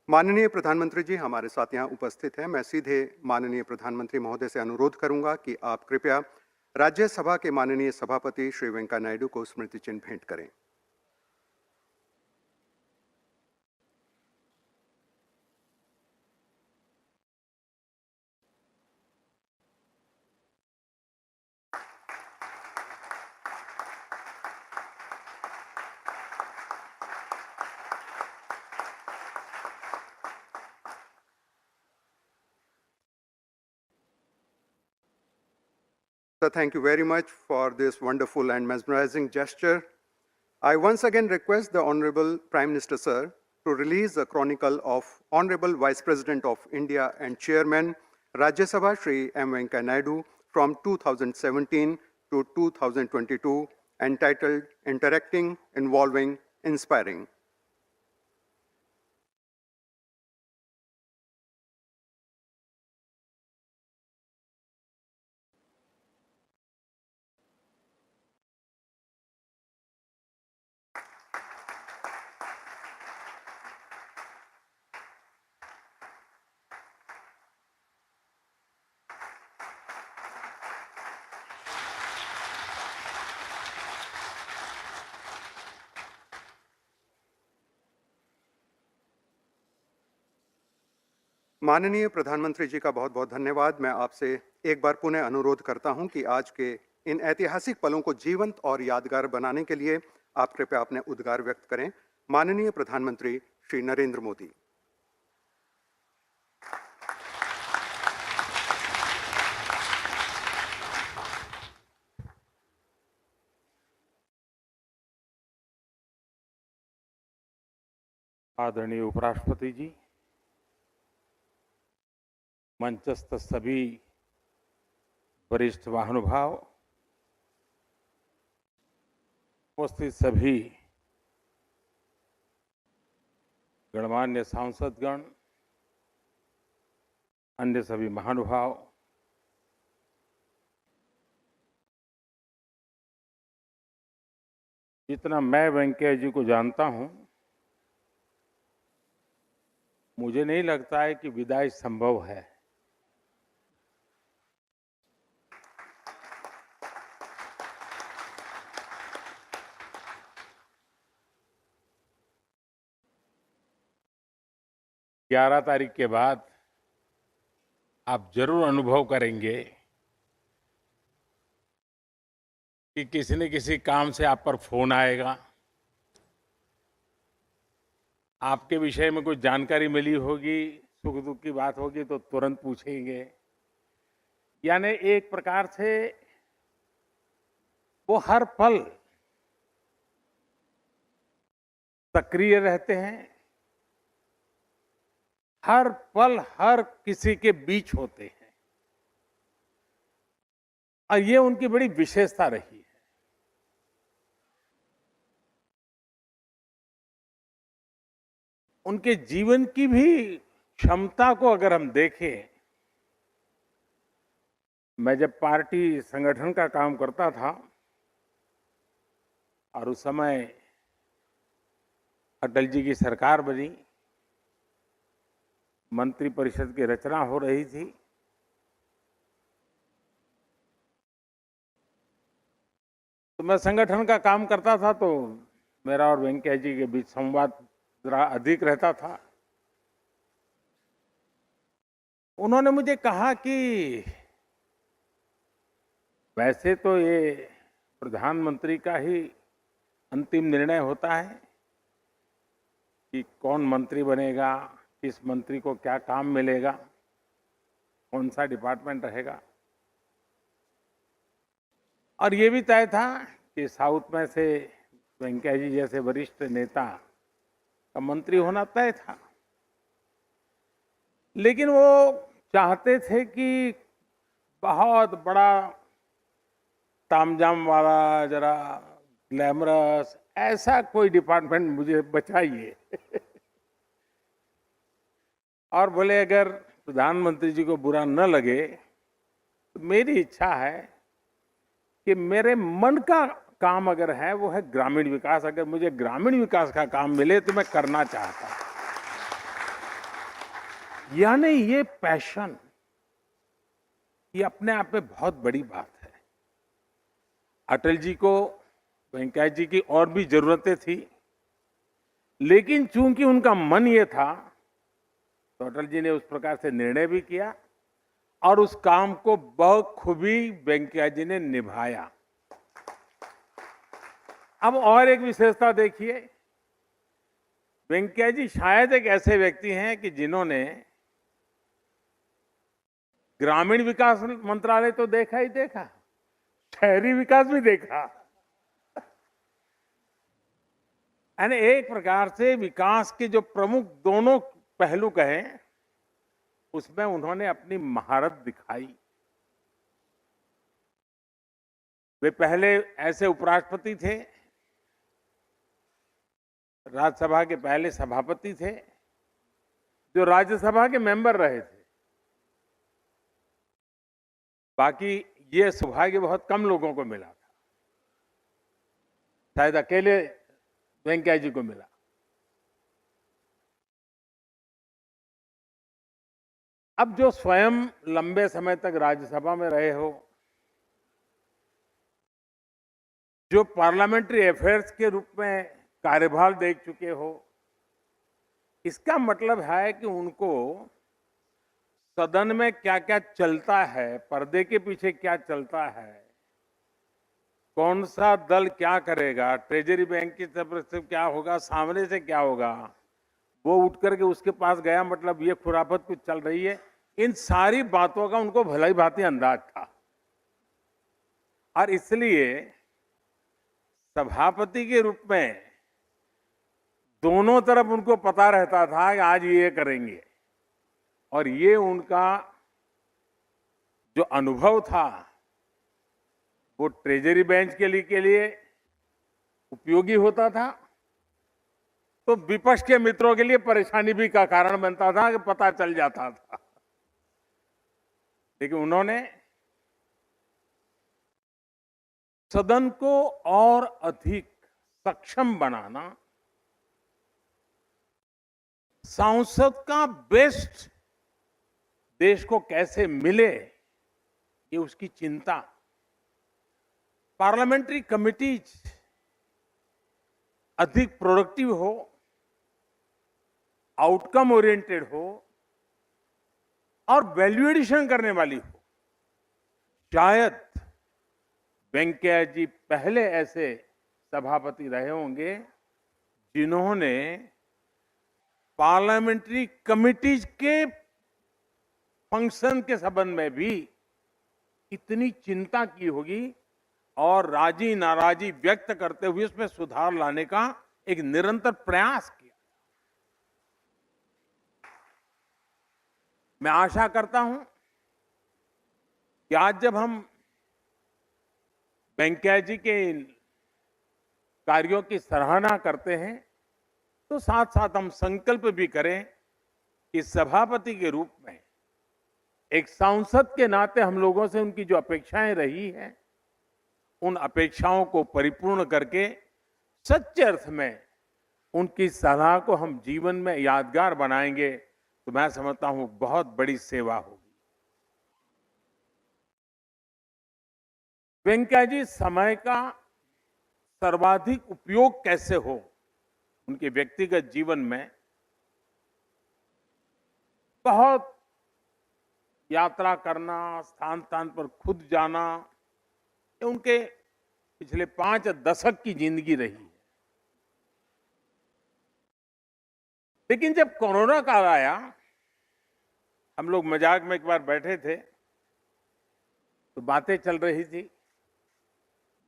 माननीय प्रधानमंत्री जी हमारे साथ यहाँ उपस्थित हैं। मैं सीधे माननीय प्रधानमंत्री महोदय से अनुरोध करूंगा कि आप कृपया राज्यसभा के माननीय सभापति श्री वेंकैया नायडू को स्मृति चिन्ह भेंट करें। So thank you very much for this wonderful and mesmerizing gesture. I once again request the Honorable Prime Minister, Sir, to release the chronicle of Honorable Vice President of India and Chairman, Rajya Sabha, Shri M. Venkaiah Naidu, from 2017 to 2022, entitled Interacting, Involving, Inspiring. माननीय प्रधानमंत्री जी का बहुत बहुत धन्यवाद। मैं आपसे एक बार पुनः अनुरोध करता हूं कि आज के इन ऐतिहासिक पलों को जीवंत और यादगार बनाने के लिए आप कृपया अपने उद्गार व्यक्त करें। माननीय प्रधानमंत्री श्री नरेंद्र मोदी। आदरणीय उपराष्ट्रपति जी, मंचस्थ सभी वरिष्ठ महानुभाव, उपस्थित सभी गणमान्य सांसदगण, अन्य सभी महानुभाव, जितना मैं वेंकैया जी को जानता हूं, मुझे नहीं लगता है कि विदाई संभव है। ग्यारह तारीख के बाद आप जरूर अनुभव करेंगे कि किसी न किसी काम से आप पर फोन आएगा, आपके विषय में कुछ जानकारी मिली होगी, सुख दुख की बात होगी तो तुरंत पूछेंगे। यानी एक प्रकार से वो हर पल सक्रिय रहते हैं, हर पल हर किसी के बीच होते हैं, और ये उनकी बड़ी विशेषता रही है। उनके जीवन की भी क्षमता को अगर हम देखें, मैं जब पार्टी संगठन का काम करता था और उस समय अटल जी की सरकार बनी, मंत्रिपरिषद की रचना हो रही थी, तो मैं संगठन का काम करता था, तो मेरा और वेंकैया जी के बीच संवाद जरा अधिक रहता था। उन्होंने मुझे कहा कि वैसे तो ये प्रधानमंत्री का ही अंतिम निर्णय होता है कि कौन मंत्री बनेगा, किस मंत्री को क्या काम मिलेगा, कौन सा डिपार्टमेंट रहेगा, और ये भी तय था कि साउथ में से वेंकैया जी जैसे वरिष्ठ नेता का मंत्री होना तय था। लेकिन वो चाहते थे कि बहुत बड़ा तामझाम वाला, जरा ग्लैमरस ऐसा कोई डिपार्टमेंट मुझे बचाइए। और बोले अगर प्रधानमंत्री जी को बुरा न लगे मेरी इच्छा है कि मेरे मन का काम अगर है वो है ग्रामीण विकास। अगर मुझे ग्रामीण विकास का काम मिले तो मैं करना चाहता हूं। यानी ये पैशन, ये अपने आप में बहुत बड़ी बात है। अटल जी को, वेंकैया जी की और भी जरूरतें थी, लेकिन चूंकि उनका मन ये था तो अटल जी ने उस प्रकार से निर्णय भी किया और उस काम को बखूबी वेंकैया जी ने निभाया। अब और एक विशेषता देखिए, वेंकैया जी शायद एक ऐसे व्यक्ति हैं कि जिन्होंने ग्रामीण विकास मंत्रालय तो देखा ही देखा, शहरी विकास भी देखा। यानी एक प्रकार से विकास के जो प्रमुख दोनों पहलू कहें, उसमें उन्होंने अपनी महारत दिखाई। वे पहले ऐसे उपराष्ट्रपति थे, राज्यसभा के पहले सभापति थे, जो राज्यसभा के मेंबर रहे थे। बाकी ये सौभाग्य बहुत कम लोगों को मिला था, शायद अकेले वेंकैया जी को मिला। अब जो स्वयं लंबे समय तक राज्यसभा में रहे हो, जो पार्लियामेंट्री अफेयर्स के रूप में कार्यभार देख चुके हो, इसका मतलब है कि उनको सदन में क्या क्या चलता है, पर्दे के पीछे क्या चलता है, कौन सा दल क्या करेगा, ट्रेजरी बैंक की तरफ से क्या होगा, सामने से क्या होगा, वो उठ करके उसके पास गया, मतलब ये खुराफत कुछ चल रही है, इन सारी बातों का उनको भली भांति अंदाज था। और इसलिए सभापति के रूप में दोनों तरफ उनको पता रहता था कि आज ये करेंगे, और ये उनका जो अनुभव था वो ट्रेजरी बेंच के लिए उपयोगी होता था, तो विपक्ष के मित्रों के लिए परेशानी भी का कारण बनता था कि पता चल जाता था। लेकिन उन्होंने सदन को और अधिक सक्षम बनाना, सांसद का बेस्ट देश को कैसे मिले, ये उसकी चिंता। पार्लियामेंट्री कमिटीज अधिक प्रोडक्टिव हो, आउटकम ओरिएंटेड हो और वैल्यू एडिशन करने वाली हो। शायद वेंकैया जी पहले ऐसे सभापति रहे होंगे जिन्होंने पार्लियामेंट्री कमिटीज के फंक्शन के संबंध में भी इतनी चिंता की होगी और राजी नाराजी व्यक्त करते हुए उसमें सुधार लाने का एक निरंतर प्रयास किया। मैं आशा करता हूं कि आज जब हम वेंकैया जी के कार्यों की सराहना करते हैं, तो साथ साथ हम संकल्प भी करें कि सभापति के रूप में एक सांसद के नाते हम लोगों से उनकी जो अपेक्षाएं रही हैं, उन अपेक्षाओं को परिपूर्ण करके सच्चे अर्थ में उनकी सलाह को हम जीवन में यादगार बनाएंगे, तो मैं समझता हूं बहुत बड़ी सेवा होगी। वेंकैया जी समय का सर्वाधिक उपयोग कैसे हो उनके व्यक्तिगत जीवन में, बहुत यात्रा करना, स्थान स्थान पर खुद जाना, ये उनके पिछले 5 दशक की जिंदगी रही है। लेकिन जब कोरोना काल आया, हम लोग मजाक में एक बार बैठे थे तो बातें चल रही थी।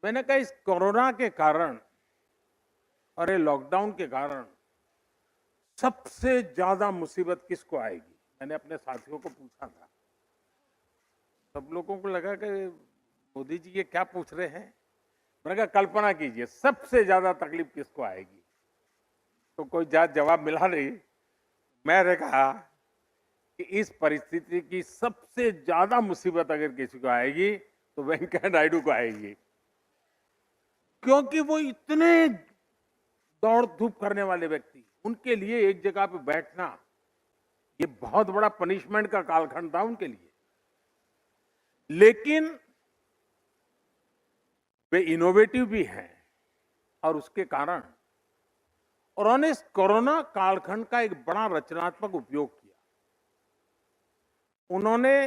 मैंने कहा इस कोरोना के कारण और ये लॉकडाउन के कारण सबसे ज्यादा मुसीबत किसको आएगी? मैंने अपने साथियों को पूछा था। सब लोगों को लगा कि मोदी जी ये क्या पूछ रहे हैं। मैंने कहा कल्पना कीजिए सबसे ज्यादा तकलीफ किसको आएगी, तो कोई जवाब मिला नहीं। मैंने कहा कि इस परिस्थिति की सबसे ज्यादा मुसीबत अगर किसी को आएगी तो वेंकैया नायडू को आएगी, क्योंकि वो इतने दौड़ धूप करने वाले व्यक्ति, उनके लिए एक जगह पे बैठना ये बहुत बड़ा पनिशमेंट का कालखंड था उनके लिए। लेकिन वे इनोवेटिव भी हैं और उसके कारण उन्होंने इस कोरोना कालखंड का एक बड़ा रचनात्मक उपयोग किया। उन्होंने,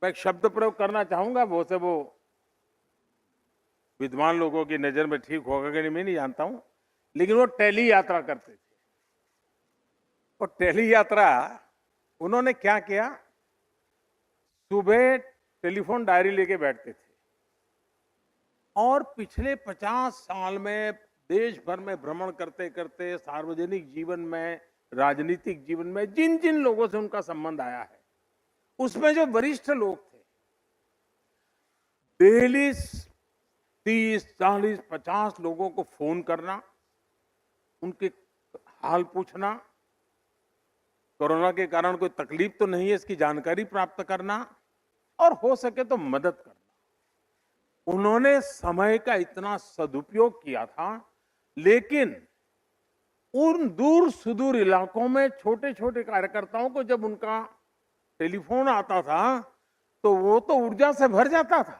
मैं एक शब्द प्रयोग करना चाहूंगा, वो विद्वान लोगों की नजर में ठीक होगा कि नहीं मैं नहीं जानता हूं, लेकिन वो टेली यात्रा करते थे। और टेली यात्रा उन्होंने क्या किया, सुबह टेलीफोन डायरी लेके बैठते थे और पिछले 50 साल में देश भर में भ्रमण करते करते सार्वजनिक जीवन में, राजनीतिक जीवन में जिन जिन लोगों से उनका संबंध आया है, उसमें जो वरिष्ठ लोग थे, डेली 30, 40, 50 लोगों को फोन करना, उनके हाल पूछना, कोरोना के कारण कोई तकलीफ तो नहीं है इसकी जानकारी प्राप्त करना और हो सके तो मदद करना। उन्होंने समय का इतना सदुपयोग किया था, लेकिन उन दूर सुदूर इलाकों में छोटे छोटे कार्यकर्ताओं को जब उनका टेलीफोन आता था तो वो तो ऊर्जा से भर जाता था।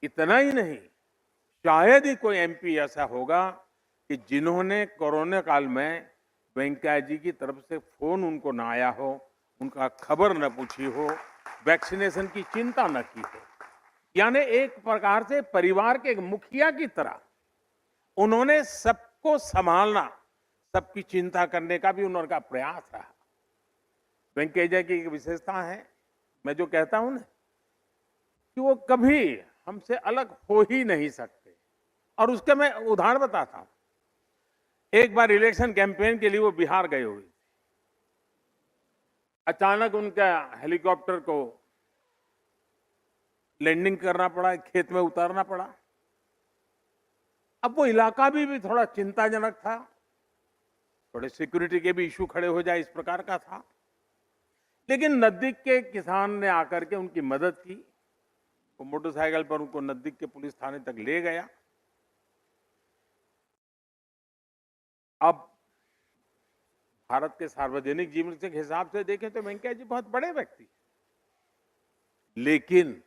इतना ही नहीं, शायद ही कोई एमपी ऐसा होगा कि जिन्होंने कोरोना काल में वेंकैया जी की तरफ से फोन उनको ना आया हो, उनका खबर न पूछी हो, वैक्सीनेशन की चिंता न की हो। यानी एक प्रकार से परिवार के एक मुखिया की तरह उन्होंने सबको संभालना, सबकी चिंता करने का भी उनका प्रयास रहा। वेंकैया जी की एक विशेषता है, मैं जो कहता हूं ना कि वो कभी हमसे अलग हो ही नहीं सकते, और उसके मैं उदाहरण बताता हूं। एक बार इलेक्शन कैंपेन के लिए वो बिहार गए हुए, अचानक उनका हेलीकॉप्टर को लैंडिंग करना पड़ा, खेत में उतारना पड़ा। अब वो इलाका भी थोड़ा चिंताजनक था, थोड़े सिक्योरिटी के भी इशू खड़े हो जाए इस प्रकार का था। लेकिन नजदीक के किसान ने आकर के उनकी मदद की, वो मोटरसाइकिल पर उनको नजदीक के पुलिस थाने तक ले गया। अब भारत के सार्वजनिक जीवन के हिसाब से देखें तो वेंकैया जी बहुत बड़े व्यक्ति, लेकिन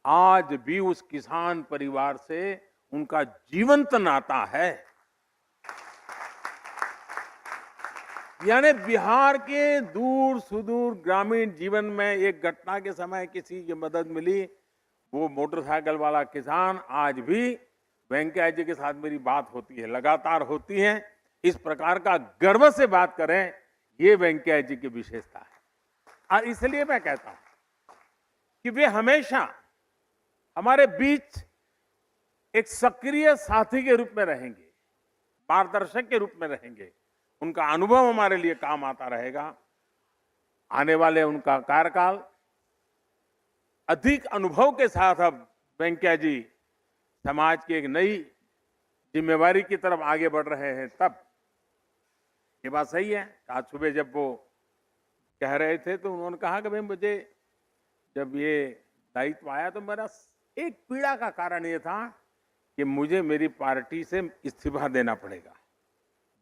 आज भी उस किसान परिवार से उनका जीवंत नाता है। यानी बिहार के दूर सुदूर ग्रामीण जीवन में एक घटना के समय किसी की मदद मिली, वो मोटरसाइकिल वाला किसान आज भी वेंकैया जी के साथ मेरी बात होती है, लगातार होती है। इस प्रकार का गर्व से बात करें, ये वेंकैया जी की विशेषता है। और इसलिए मैं कहता हूं कि वे हमेशा हमारे बीच एक सक्रिय साथी के रूप में रहेंगे, मार्गदर्शक के रूप में रहेंगे। उनका अनुभव हमारे लिए काम आता रहेगा। आने वाले उनका कार्यकाल अधिक अनुभव के साथ अब वेंकैया जी समाज की एक नई जिम्मेवारी की तरफ आगे बढ़ रहे हैं। तब ये बात सही है, आज सुबह जब वो कह रहे थे तो उन्होंने कहा कि भाई मुझे जब ये दायित्व आया तो मेरा एक पीड़ा का कारण ये था कि मुझे मेरी पार्टी से इस्तीफा देना पड़ेगा।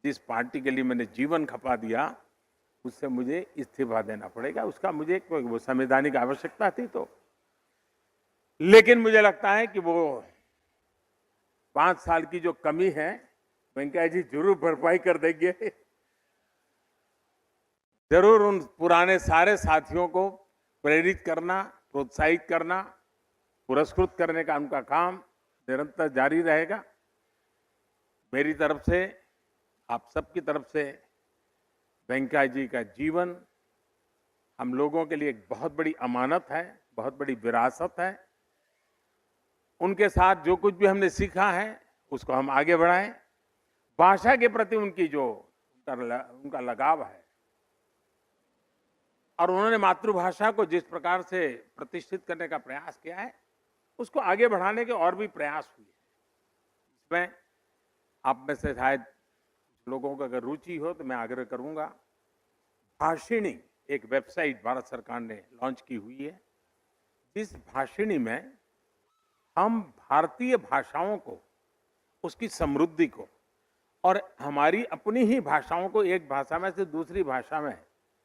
जिस पार्टी के लिए मैंने जीवन खपा दिया उससे मुझे इस्तीफा देना पड़ेगा, उसका मुझे कोई वो संवैधानिक आवश्यकता थी। तो लेकिन मुझे लगता है कि वो 5 साल की जो कमी है वेंकैया जी जरूर भरपाई कर देंगे। जरूर उन पुराने सारे साथियों को प्रेरित करना, प्रोत्साहित करना, पुरस्कृत करने का उनका काम निरंतर जारी रहेगा। मेरी तरफ से, आप सबकी तरफ से वेंकैया जी का जीवन हम लोगों के लिए एक बहुत बड़ी अमानत है, बहुत बड़ी विरासत है। उनके साथ जो कुछ भी हमने सीखा है उसको हम आगे बढ़ाएं। भाषा के प्रति उनकी जो उनका लगाव है और उन्होंने मातृभाषा को जिस प्रकार से प्रतिष्ठित करने का प्रयास किया है उसको आगे बढ़ाने के और भी प्रयास हुए। इसमें आप में से शायद लोगों को अगर रुचि हो तो मैं आग्रह करूंगा, भाषिणी एक वेबसाइट भारत सरकार ने लॉन्च की हुई है, जिस भाषिणी में हम भारतीय भाषाओं को, उसकी समृद्धि को और हमारी अपनी ही भाषाओं को एक भाषा में से दूसरी भाषा में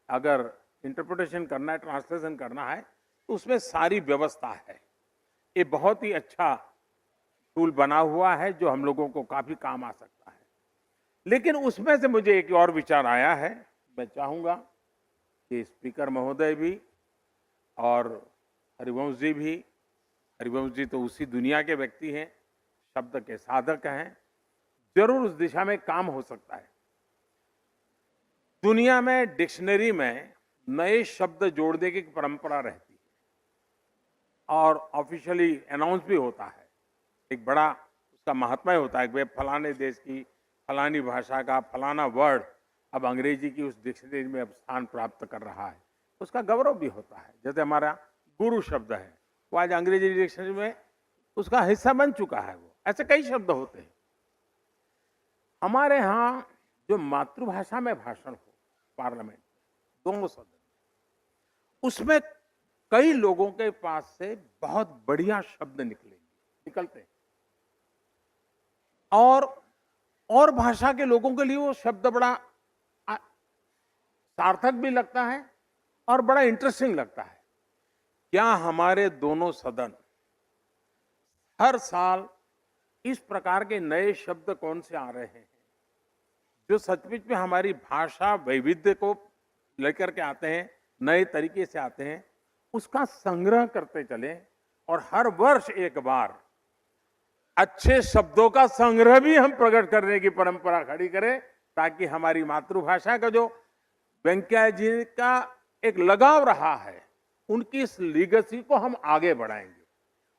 अगर इंटरप्रिटेशन करना है, ट्रांसलेशन करना है, तो उसमें सारी व्यवस्था है। ये बहुत ही अच्छा टूल बना हुआ है जो हम लोगों को काफी काम आ सकता है। लेकिन उसमें से मुझे एक और विचार आया है, मैं चाहूंगा कि स्पीकर महोदय भी और हरिवंश जी भी, हरिवंश जी तो उसी दुनिया के व्यक्ति हैं, शब्द के साधक हैं, जरूर उस दिशा में काम हो सकता है। दुनिया में डिक्शनरी में नए शब्द जोड़ने की परंपरा रहती है और ऑफिशियली अनाउंस भी होता है, एक बड़ा उसका महात्मा होता है कि फलाने देश की फलानी भाषा का फलाना वर्ड अब अंग्रेजी की उस डिक्शनरी में अब स्थान प्राप्त कर रहा है, उसका गौरव भी होता है। जैसे हमारा गुरु शब्द है, वो आज अंग्रेजी डिक्शनरी में उसका हिस्सा बन चुका है। वो ऐसे कई शब्द होते हैं। हमारे यहाँ जो मातृभाषा में भाषण हो पार्लियामेंट, दोनों सदन, उसमें कई लोगों के पास से बहुत बढ़िया शब्द निकलते हैं और भाषा के लोगों के लिए वो शब्द बड़ा सार्थक भी लगता है और बड़ा इंटरेस्टिंग लगता है। क्या हमारे दोनों सदन हर साल इस प्रकार के नए शब्द कौन से आ रहे हैं जो सचमुच में हमारी भाषा वैविध्य को लेकर के आते हैं, नए तरीके से आते हैं, उसका संग्रह करते चले और हर वर्ष एक बार अच्छे शब्दों का संग्रह भी हम प्रकट करने की परंपरा खड़ी करें, ताकि हमारी मातृभाषा का जो वेंकैया जी का एक लगाव रहा है, उनकी इस लीगेसी को हम आगे बढ़ाएंगे।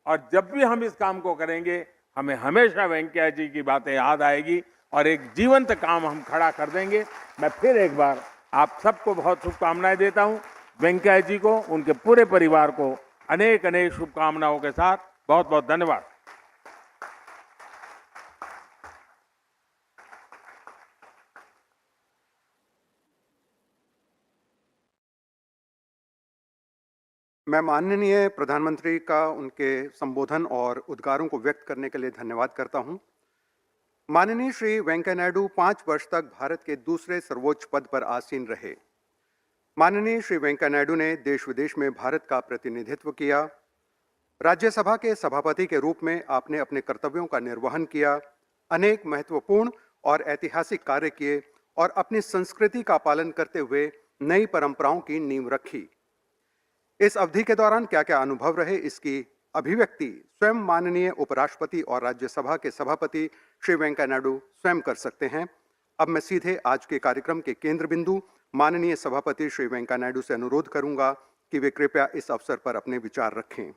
और जब भी हम इस काम को करेंगे, हमें हमेशा वेंकैया जी की बातें याद आएगी और एक जीवंत काम हम खड़ा कर देंगे। मैं फिर एक बार आप सबको बहुत शुभकामनाएं देता हूं। वेंकैया जी को, उनके पूरे परिवार को अनेक अनेक शुभकामनाओं के साथ बहुत बहुत धन्यवाद। मैं माननीय प्रधानमंत्री का उनके संबोधन और उद्गारों को व्यक्त करने के लिए धन्यवाद करता हूं। माननीय श्री वेंकैया नायडू 5 वर्ष तक भारत के दूसरे सर्वोच्च पद पर आसीन रहे। माननीय श्री वेंकैया नायडू ने देश विदेश में भारत का प्रतिनिधित्व किया। राज्यसभा के सभापति के रूप में आपने अपने कर्तव्यों का निर्वहन किया, अनेक महत्वपूर्ण और ऐतिहासिक कार्य किए और अपनी संस्कृति का पालन करते हुए नई परंपराओं की नींव रखी। इस अवधि के दौरान क्या क्या अनुभव रहे, इसकी अभिव्यक्ति स्वयं माननीय उपराष्ट्रपति और राज्यसभा के सभापति श्री वेंकैया नायडू स्वयं कर सकते हैं। अब मैं सीधे आज के कार्यक्रम के केंद्र बिंदु माननीय सभापति श्री वेंकैया नायडू से अनुरोध करूंगा कि वे कृपया इस अवसर पर अपने विचार रखें।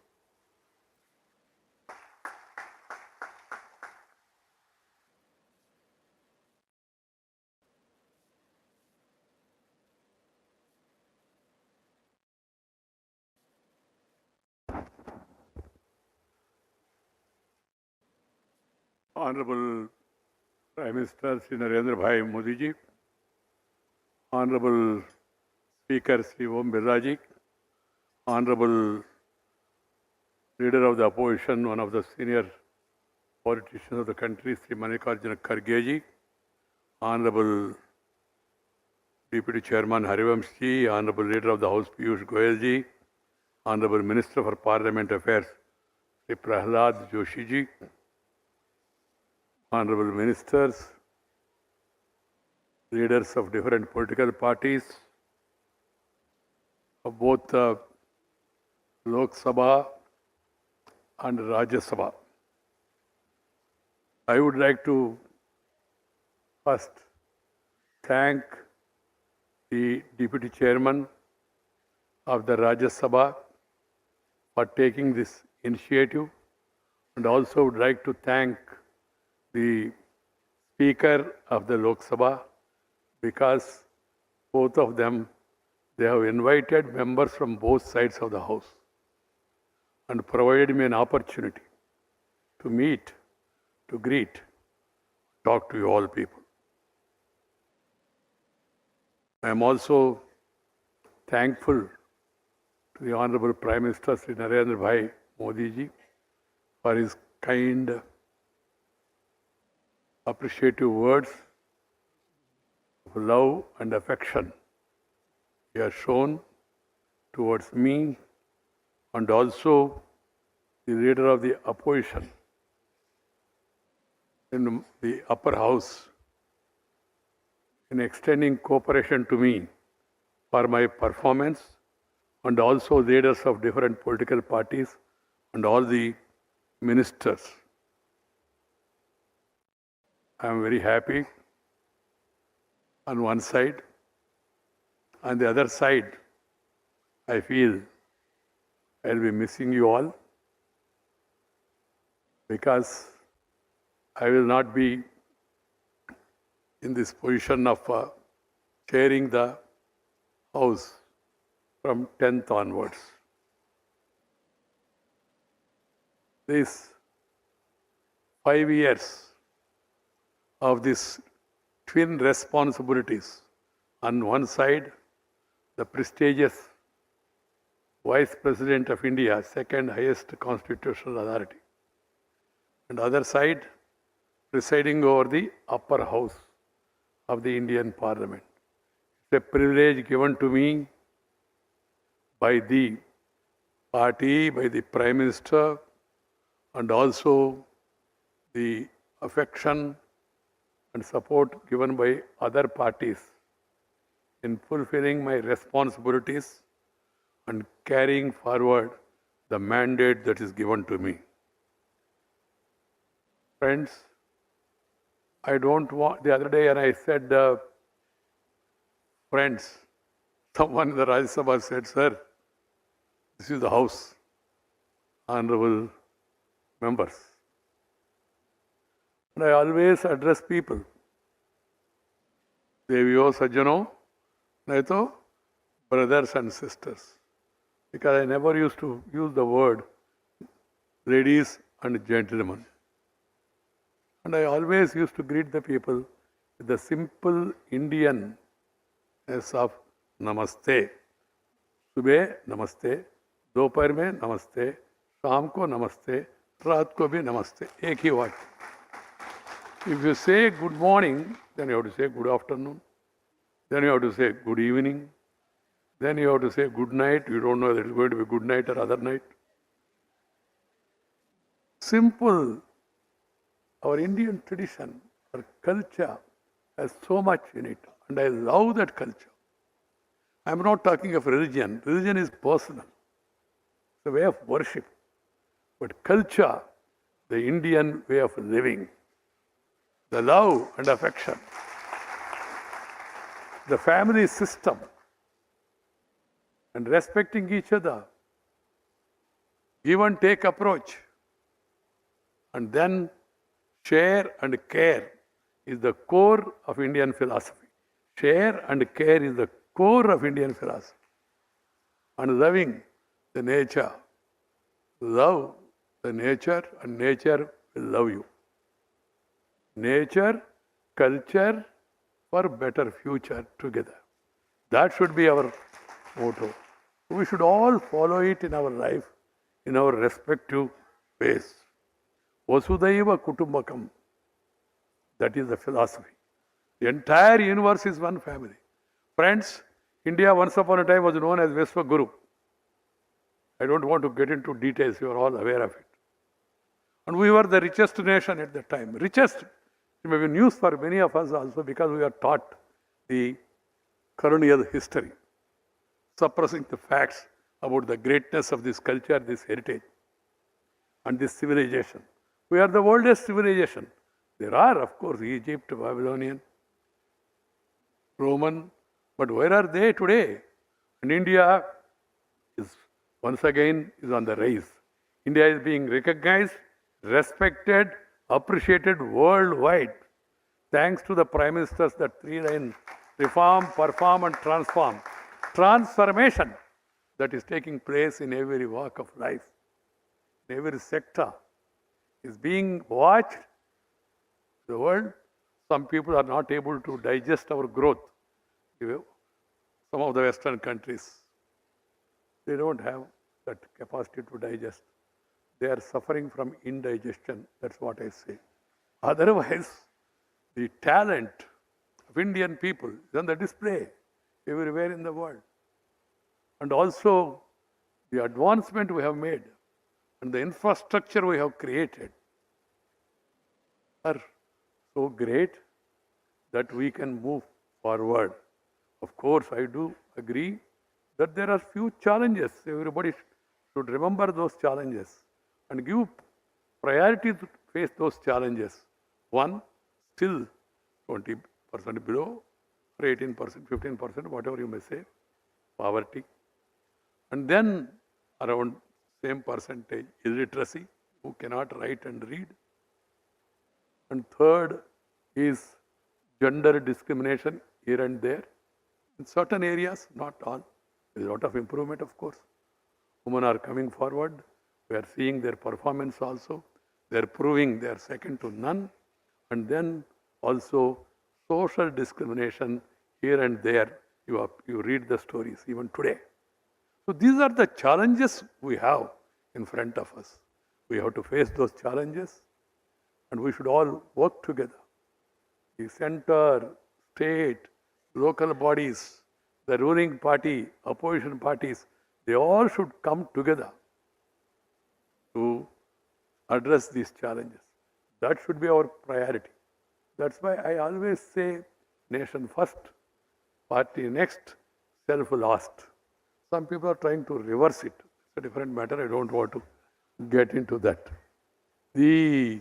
Honorable Prime Minister Sri Narendra Bhai Modi ji, Honorable Speaker Sri Om Birla ji, Honorable Leader of the Opposition, one of the senior politicians of the country, Sri Mallikarjuna Kharge ji, Honorable Deputy Chairman Harivansh ji, Honorable Leader of the House Piyush Goyal ji, Honorable Minister for Parliament Affairs Sri Prahlad Joshi ji, Honorable Ministers, leaders of different political parties of both the Lok Sabha and Rajya Sabha. I would like to first thank the Deputy Chairman of the Rajya Sabha for taking this initiative, and also would like to thank the Speaker of the Lok Sabha, because both of them, they have invited members from both sides of the house and provided me an opportunity to meet, to greet, talk to you all people. I am also thankful to the Honorable Prime Minister Sri Narendra Bhai Modi ji for his kind, appreciative words of love and affection he has shown towards me and also the leader of the opposition in the upper house in extending cooperation to me for my performance, and also leaders of different political parties and all the ministers. I am very happy on one side. On the other side, I feel I'll be missing you all because I will not be in this position of chairing the House from 10th onwards. These 5 years of these twin responsibilities, on one side, the prestigious Vice President of India, second highest constitutional authority, and other side, presiding over the upper house of the Indian Parliament. It's a privilege given to me by the party, by the Prime Minister, and also the affection and support given by other parties in fulfilling my responsibilities and carrying forward the mandate that is given to me. Friends, I don't want, the other day when I said, friends, someone in the Rajya Sabha said, sir, this is the house, honorable members. And I always address people. Deviyo Sajjano, naito brothers and sisters. Because I never used to use the word ladies and gentlemen. And I always used to greet the people with the simple Indianness of Namaste. Subah Namaste, दोपहर में नमस्ते, शाम को नमस्ते, रात को भी नमस्ते, एक ही वाक्य. If you say good morning, then you have to say good afternoon. Then you have to say good evening. Then you have to say good night. You don't know whether it's going to be good night or other night. Simple. Our Indian tradition, our culture has so much in it. And I love that culture. I am not talking of religion. Religion is personal. It's a way of worship. But culture, the Indian way of living, the love and affection, the family system, and respecting each other, give and take approach, and then share and care is the core of Indian philosophy. Share and care is the core of Indian philosophy. And loving the nature, love the nature, and nature will love you. Nature, culture for better future together. That should be our motto. We should all follow it in our life, in our respective ways. Vasudhaiva Kutumbakam. That is the philosophy. The entire universe is one family. Friends, India once upon a time was known as Vishwaguru. I don't want to get into details, you are all aware of it. And we were the richest nation at that time. Richest. It may be news for many of us also because we are taught the colonial history, suppressing the facts about the greatness of this culture, this heritage, and this civilization. We are the oldest civilization. There are, of course, Egypt, Babylonian, Roman, but where are they today? And India is once again is on the rise. India is being recognized, respected, appreciated worldwide, thanks to the Prime Ministers, that three-line reform, perform and transform. Transformation that is taking place in every walk of life, in every sector, is being watched. The world, some people are not able to digest our growth. Some of the Western countries, they don't have that capacity to digest. They are suffering from indigestion. That's what I say. Otherwise, the talent of Indian people is on the display everywhere in the world. And also, the advancement we have made and the infrastructure we have created are so great that we can move forward. Of course, I do agree that there are few challenges. Everybody should remember those challenges and give priority to face those challenges. One, still 20% below, or 18%, 15%, whatever you may say, poverty. And then around same percentage illiteracy, who cannot write and read. And third is gender discrimination here and there. In certain areas, not all. There is a lot of improvement, of course. Women are coming forward. We are seeing their performance also. They are proving they are second to none. And then also social discrimination here and there. You read the stories even today. So these are the challenges we have in front of us. We have to face those challenges and we should all work together. The center, state, local bodies, the ruling party, opposition parties, they all should come together to address these challenges. That should be our priority. That's why I always say nation first, party next, self last. Some people are trying to reverse it. It's a different matter. I don't want to get into that. The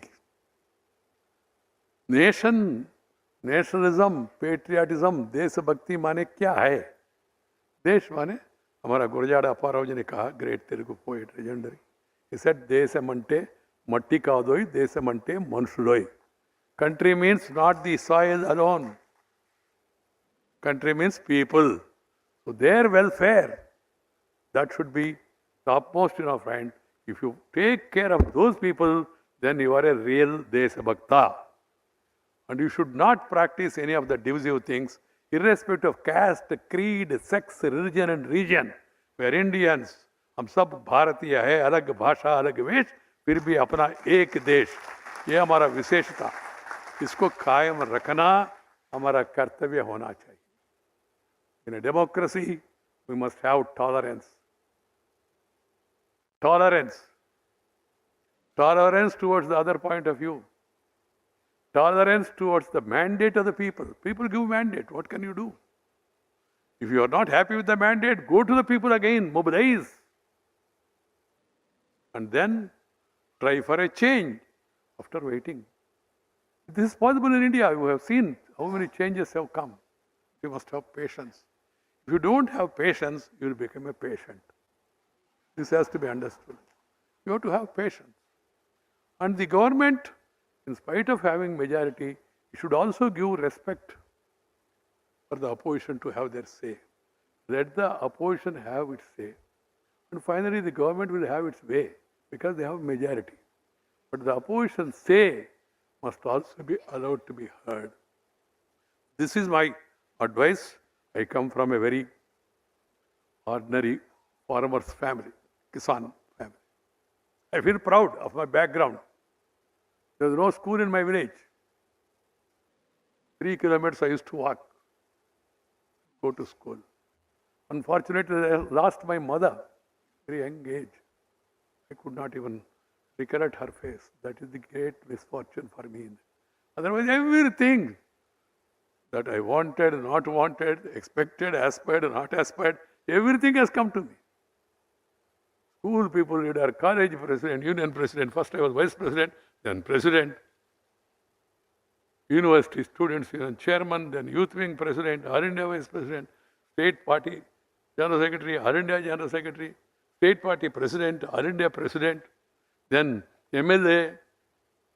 nationalism, patriotism, देशभक्ति माने क्या है? देश माने हमारा गुरजाड़ अप्पाराव जी ने कहा, great Telugu poet legendary, he said देशमंटे मट्टी कादोई, देशमंटे मनुष्युलोई. Country means not the soil alone. Country means people. So their welfare, that should be topmost in our mind. If you take care of those people, then you are a real Deshabhakta. And you should not practice any of the divisive things, irrespective of caste, creed, sex, religion and region. We are Indians. हम सब भारतीय है, अलग भाषा, अलग वेश, फिर भी अपना एक देश. ये हमारा विशेषता. इसको कायम रखना हमारा कर्तव्य होना चाहिए. In a democracy, we must have tolerance. Tolerance. Tolerance towards the other point of view. Tolerance towards the mandate of the people. People give mandate. What can you do? If you are not happy with the mandate, go to the people again, mobilize. And then try for a change after waiting. This is possible in India. You have seen how many changes have come. You must have patience. If you don't have patience, you will become a patient. This has to be understood. You have to have patience. And the government, in spite of having majority, should also give respect for the opposition to have their say. Let the opposition have its say. And finally, the government will have its way because they have majority. But the opposition say must also be allowed to be heard. This is my advice. I come from a very ordinary farmer's family, Kisan family. I feel proud of my background. There was no school in my village. 3 kilometers I used to walk, go to school. Unfortunately, I lost my mother, very young age. I could not even recollect her face. That is the great misfortune for me. Otherwise, everything that I wanted, not wanted, expected, aspired, not aspired, everything has come to me. School people leader, college president, union president, first I was vice president, then president, university students union chairman, then youth wing president, All India vice president, state party general secretary, All India general secretary, state party president, All India president, then MLA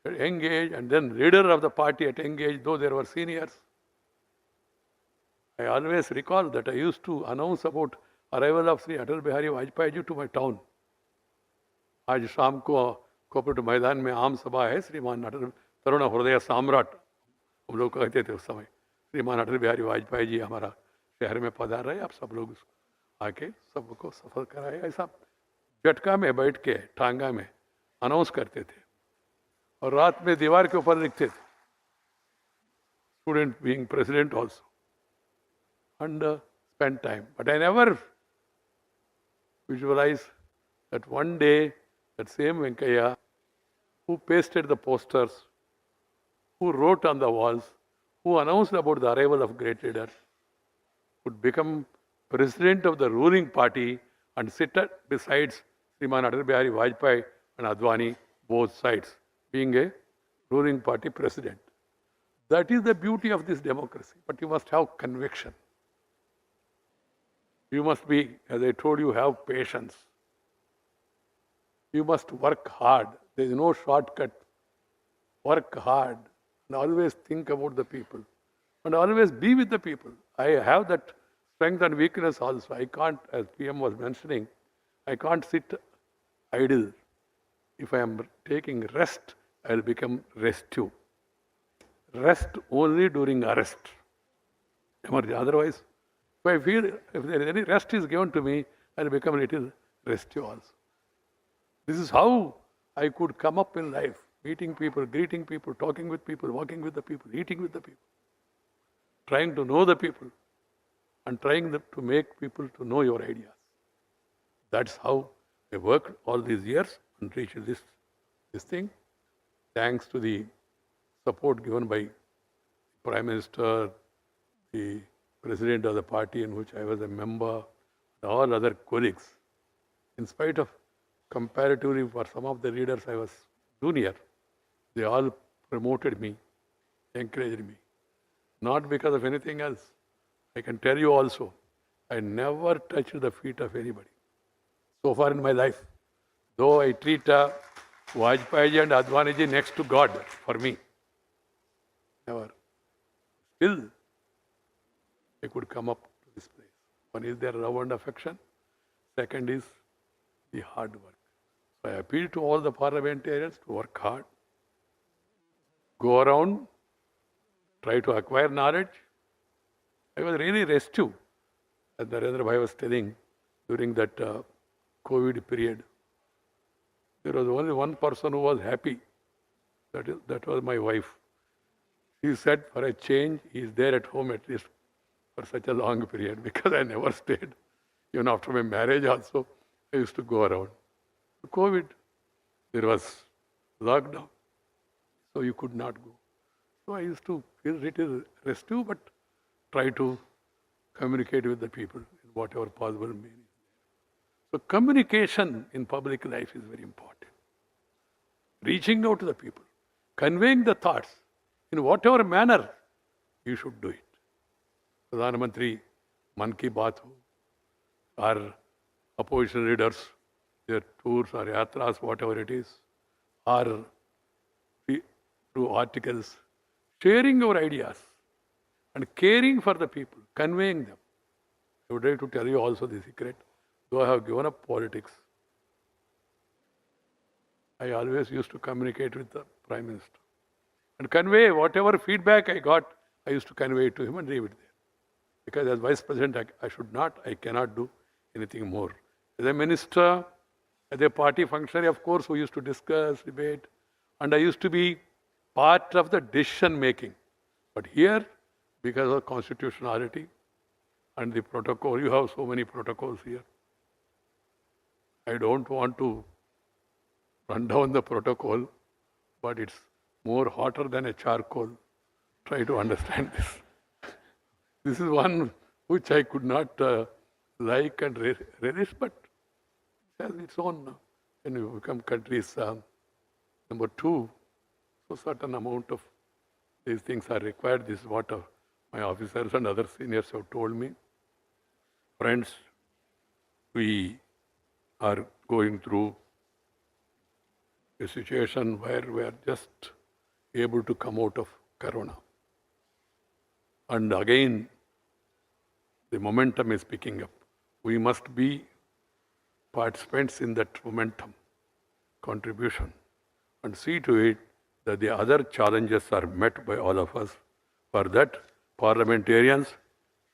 at young age, and then leader of the party at young age, though there were seniors. I always recall that I used to announce about arrival of Sri Atal Bihari Vajpayee ji to my town. आज शाम को cooperative मैदान में आम सभा है, श्रीमान अटल तरुण हृदय सम्राट हम लोग कहते थे उस समय, श्रीमान अटल बिहारी वाजपेयी जी हमारा शहर में पधार रहे, आप सब लोग उसको आके सबको सफल कराए, ऐसा झटका में बैठ के टांगा में अनाउंस करते थे और रात में दीवार के ऊपर लिखते थे, student being president also, and spend time. But I never visualize that one day that same Venkaiah who pasted the posters, who wrote on the walls, who announced about the arrival of great leaders, would become president of the ruling party and sit besides Sriman Atal Bihari Vajpayee and Advani, both sides, being a ruling party president. That is the beauty of this democracy. But you must have conviction. You must be, as I told you, have patience. You must work hard. There is no shortcut. Work hard and always think about the people and always be with the people. I have that strength and weakness also. I can't, as PM was mentioning, I can't sit idle. If I am taking rest, I will become restive. Rest only during arrest. Otherwise, if I feel if there is any rest is given to me, I will become a little restive also. This is how I could come up in life, meeting people, greeting people, talking with people, walking with the people, eating with the people, trying to know the people and trying to make people to know your ideas. That's how I worked all these years and reached this thing. Thanks to the support given by Prime Minister, the President of the party in which I was a member, and all other colleagues. In spite of comparatively for some of the leaders I was junior, they all promoted me, encouraged me. Not because of anything else. I can tell you also, I never touched the feet of anybody. So far in my life, though I treat Vajpayee and Advaniji next to God for me. Never. Still, I could come up to this place. One is their love and affection. Second is the hard work. So I appeal to all the parliamentarians to work hard, go around, try to acquire knowledge. I was really restive, as Narendra Bhai was telling, during that COVID period. There was only one person who was happy. That was my wife. She said, for a change, he is there at home at least for such a long period, because I never stayed. Even after my marriage also, I used to go around. COVID, there was lockdown, so you could not go. So I used to feel little restive, but try to communicate with the people in whatever possible means. So communication in public life is very important. Reaching out to the people, conveying the thoughts in whatever manner you should do it. Pradhan Mantri, Man Ki Baat ho, or opposition leaders, their tours or yatras, whatever it is, or through articles, sharing your ideas and caring for the people, conveying them. I would like to tell you also the secret. Though I have given up politics, I always used to communicate with the Prime Minister and convey whatever feedback I got, I used to convey it to him and leave it there. Because as Vice President, I cannot do anything more. As a minister, as a party functionary, of course, we used to discuss, debate, and I used to be part of the decision making. But here, because of constitutionality and the protocol, you have so many protocols here. I don't want to run down the protocol, but it's more hotter than a charcoal. Try to understand this. This is one which I could not like and relish, but it has its own. When you become country's number 2, so certain amount of these things are required. This is what my officers and other seniors have told me. Friends, we are going through a situation where we are just able to come out of Corona. And again, the momentum is picking up. We must be participants in that momentum, contribution, and see to it that the other challenges are met by all of us. For that, parliamentarians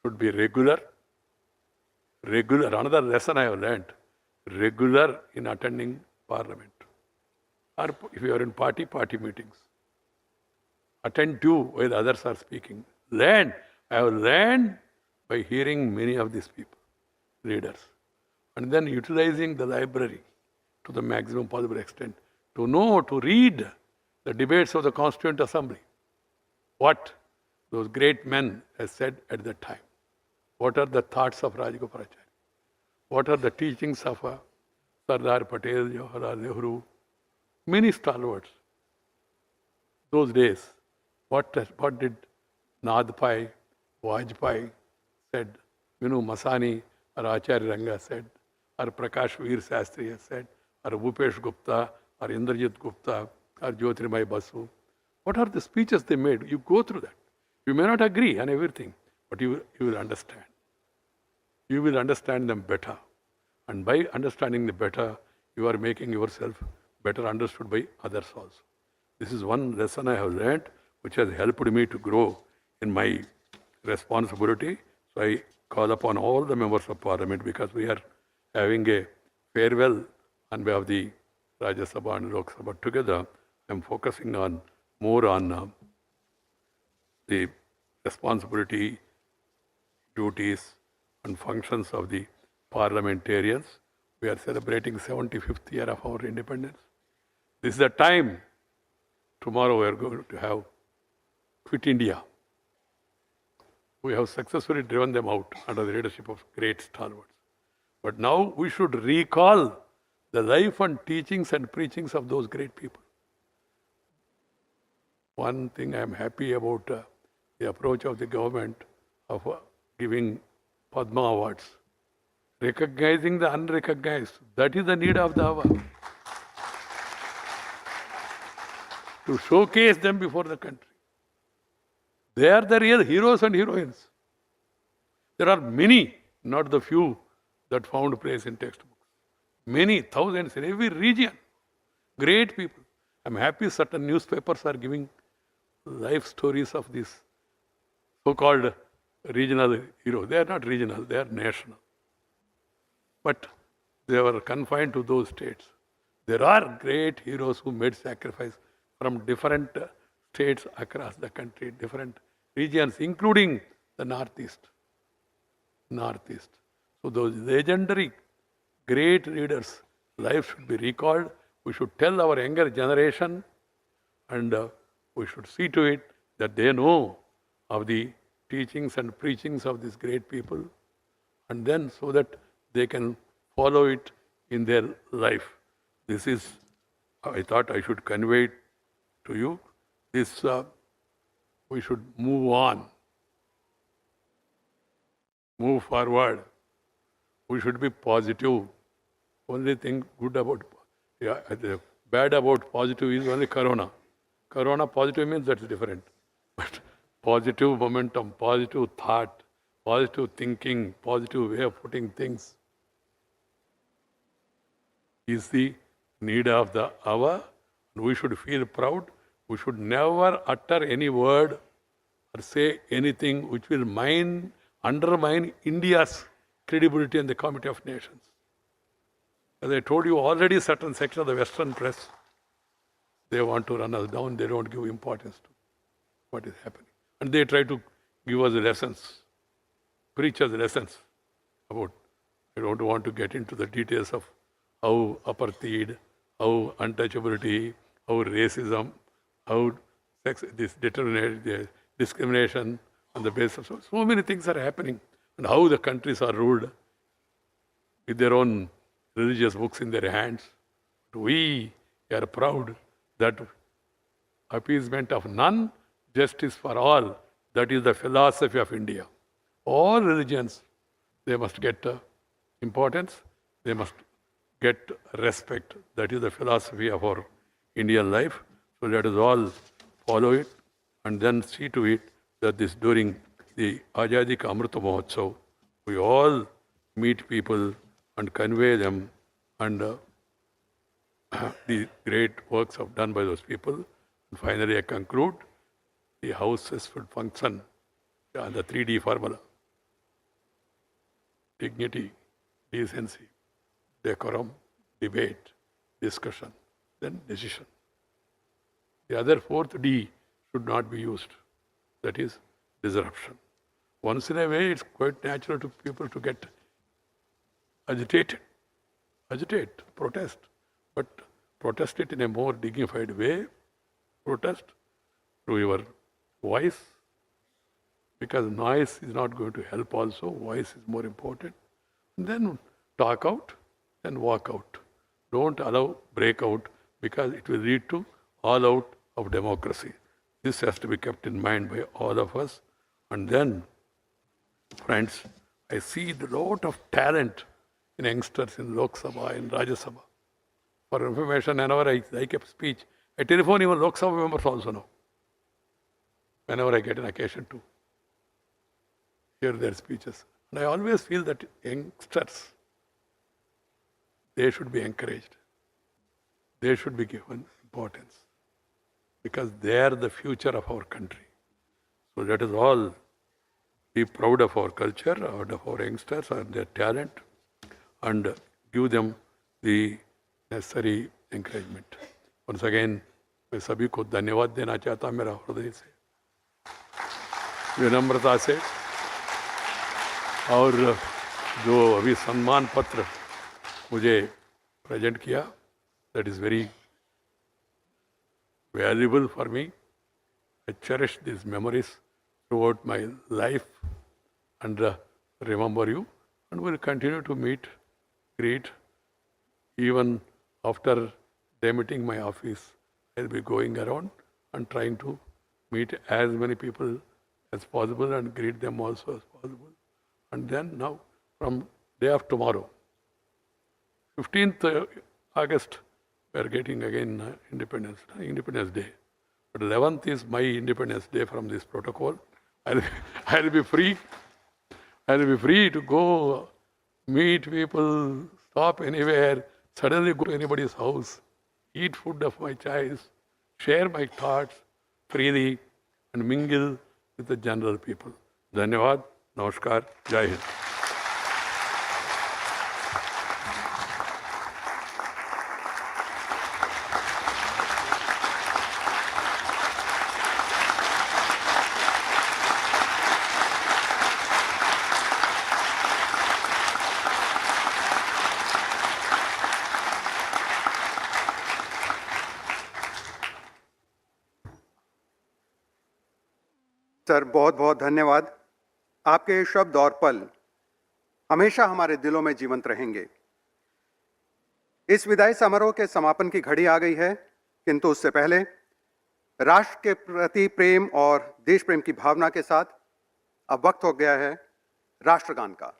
should be regular, regular, another lesson I have learned, regular in attending parliament. Or if you are in party meetings, attend to where the others are speaking. Learn. I have learned by hearing many of these people, leaders, and then utilizing the library to the maximum possible extent to know, to read the debates of the Constituent Assembly. What those great men have said at that time. What are the thoughts of Rajagopalachari? What are the teachings of Sardar Patel, Jawaharlal Nehru, many stalwarts. Those days, what did Nadpai, Vajpayee said, Masani or Acharya Ranga said, or Prakash Veer Sastri has said, or Bhupesh Gupta, or Indrajit Gupta, or Jyotirmai Basu. What are the speeches they made? You go through that. You may not agree on everything, but you will understand. You will understand them better. And by understanding them better, you are making yourself better understood by others also. This is one lesson I have learned, which has helped me to grow in my responsibility. So I call upon all the members of parliament, because we are having a farewell on behalf of the Rajya Sabha and Lok Sabha together. I am focusing more on the responsibility, duties and functions of the parliamentarians. We are celebrating 75th year of our independence. This is the time. Tomorrow we are going to have Quit India. We have successfully driven them out under the leadership of great stalwarts. But now we should recall the life and teachings and preachings of those great people. One thing I am happy about the approach of the government of giving Padma Awards, recognizing the unrecognized. That is the need of the hour. To showcase them before the country. They are the real heroes and heroines. There are many, not the few, that found place in textbooks. Many, thousands in every region. Great people. I'm happy certain newspapers are giving life stories of these so-called regional heroes. They are not regional, they are national. But they were confined to those states. There are great heroes who made sacrifice from different states across the country, different regions, including the Northeast. So those legendary great leaders' lives should be recalled. We should tell our younger generation, and we should see to it that they know of the teachings and preachings of these great people, and then so that they can follow it in their life. This is, I thought I should convey it to you. This, we should move on, move forward. We should be positive. Only thing good about, the bad about positive is only Corona. Corona positive means that's different. But positive momentum, positive thought, positive thinking, positive way of putting things is the need of the hour. We should feel proud. We should never utter any word or say anything which will undermine India's credibility in the Committee of Nations. As I told you already, certain section of the Western press, they want to run us down. They don't give importance to what is happening. And they try to give us lessons, preach us lessons about, I don't want to get into the details of how apartheid, how untouchability, how racism, how sex, this discrimination on the basis of so many things are happening, and how the countries are ruled with their own religious books in their hands. We are proud that appeasement of none, justice for all, that is the philosophy of India. All religions, they must get importance, they must get respect. That is the philosophy of our Indian life. So let us all follow it and then see to it that this during the Azadi Ka Amrita Mahotsav, we all meet people and convey them and the great works done by those people. And finally, I conclude, the houses should function on the 3D formula. dignity, decency, decorum, debate, discussion, then decision. The other fourth D should not be used. That is disruption. Once in a way, it's quite natural to people to get agitated, agitate, protest, but protest it in a more dignified way. Protest through your voice, because noise is not going to help also. Voice is more important. And then talk out, then walk out. Don't allow breakout, because it will lead to all out of democracy. This has to be kept in mind by all of us. And then, friends, I see a lot of talent in youngsters in Lok Sabha, in Rajya Sabha. For information, whenever I keep speech, I telephone even Lok Sabha members also now, whenever I get an occasion to hear their speeches. And I always feel that youngsters, they should be encouraged. They should be given importance, because they are the future of our country. So let us all be proud of our culture, of our youngsters and their talent, and give them the necessary encouragement. Once again, मैं सभी को धन्यवाद देना चाहता हूँ मेरा हृदय से, विनम्रता से। और जो अभी सम्मान पत्र मुझे प्रेजेंट किया, that is very valuable for me. I cherish these memories throughout my life and remember you, and will continue to meet, greet. Even after demitting my office, I'll be going around and trying to meet as many people as possible and greet them also as possible. And then now, from day of tomorrow, 15th August, we are getting again Independence Day. But 11th is my Independence Day from this protocol. I'll be free. I'll be free to go meet people, stop anywhere, suddenly go to anybody's house, eat food of my choice, share my thoughts freely, and mingle with the general people. Dhanyavad, Namaskar, Jai Hind. Sir, बहुत बहुत धन्यवाद। आपके ये शब्द और पल हमेशा हमारे दिलों में जीवंत रहेंगे। इस विदाई समारोह के समापन की घड़ी आ गई है, किंतु उससे पहले राष्ट्र के प्रति प्रेम और देश प्रेम की भावना के साथ अब वक्त हो गया है राष्ट्रगान का।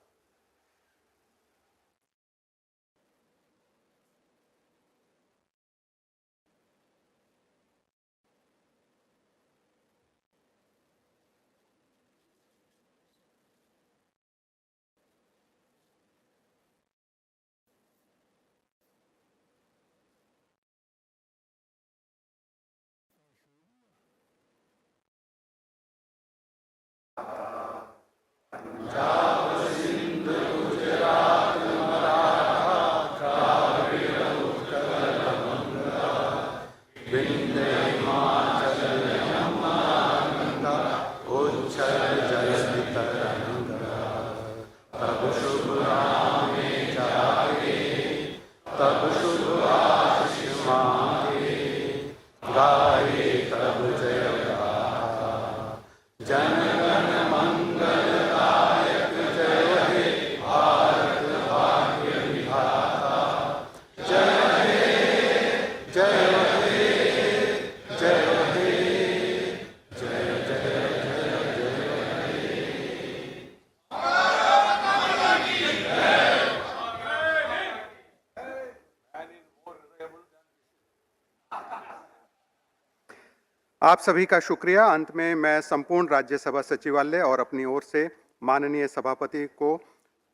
आप सभी का शुक्रिया। अंत में मैं संपूर्ण राज्यसभा सचिवालय और अपनी ओर से माननीय सभापति को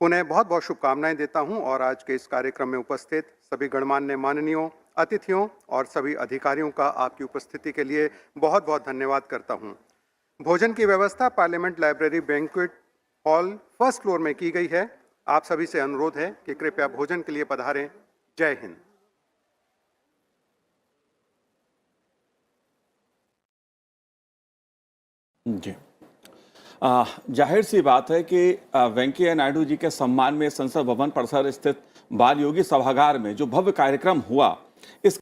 पुनः बहुत बहुत शुभकामनाएं देता हूं और आज के इस कार्यक्रम में उपस्थित सभी गणमान्य माननीयों, अतिथियों और सभी अधिकारियों का आपकी उपस्थिति के लिए बहुत बहुत धन्यवाद करता हूं। भोजन की व्यवस्था parliament library banquet hall first floor में की गई है। आप सभी से अनुरोध है कि कृपया भोजन के लिए पधारें। जय हिंद। जी। जाहिर सी बात है कि वेंकैया नायडू जी के सम्मान में संसद भवन परिसर स्थित बाल योगी सभागार में जो भव्य कार्यक्रम हुआ, इस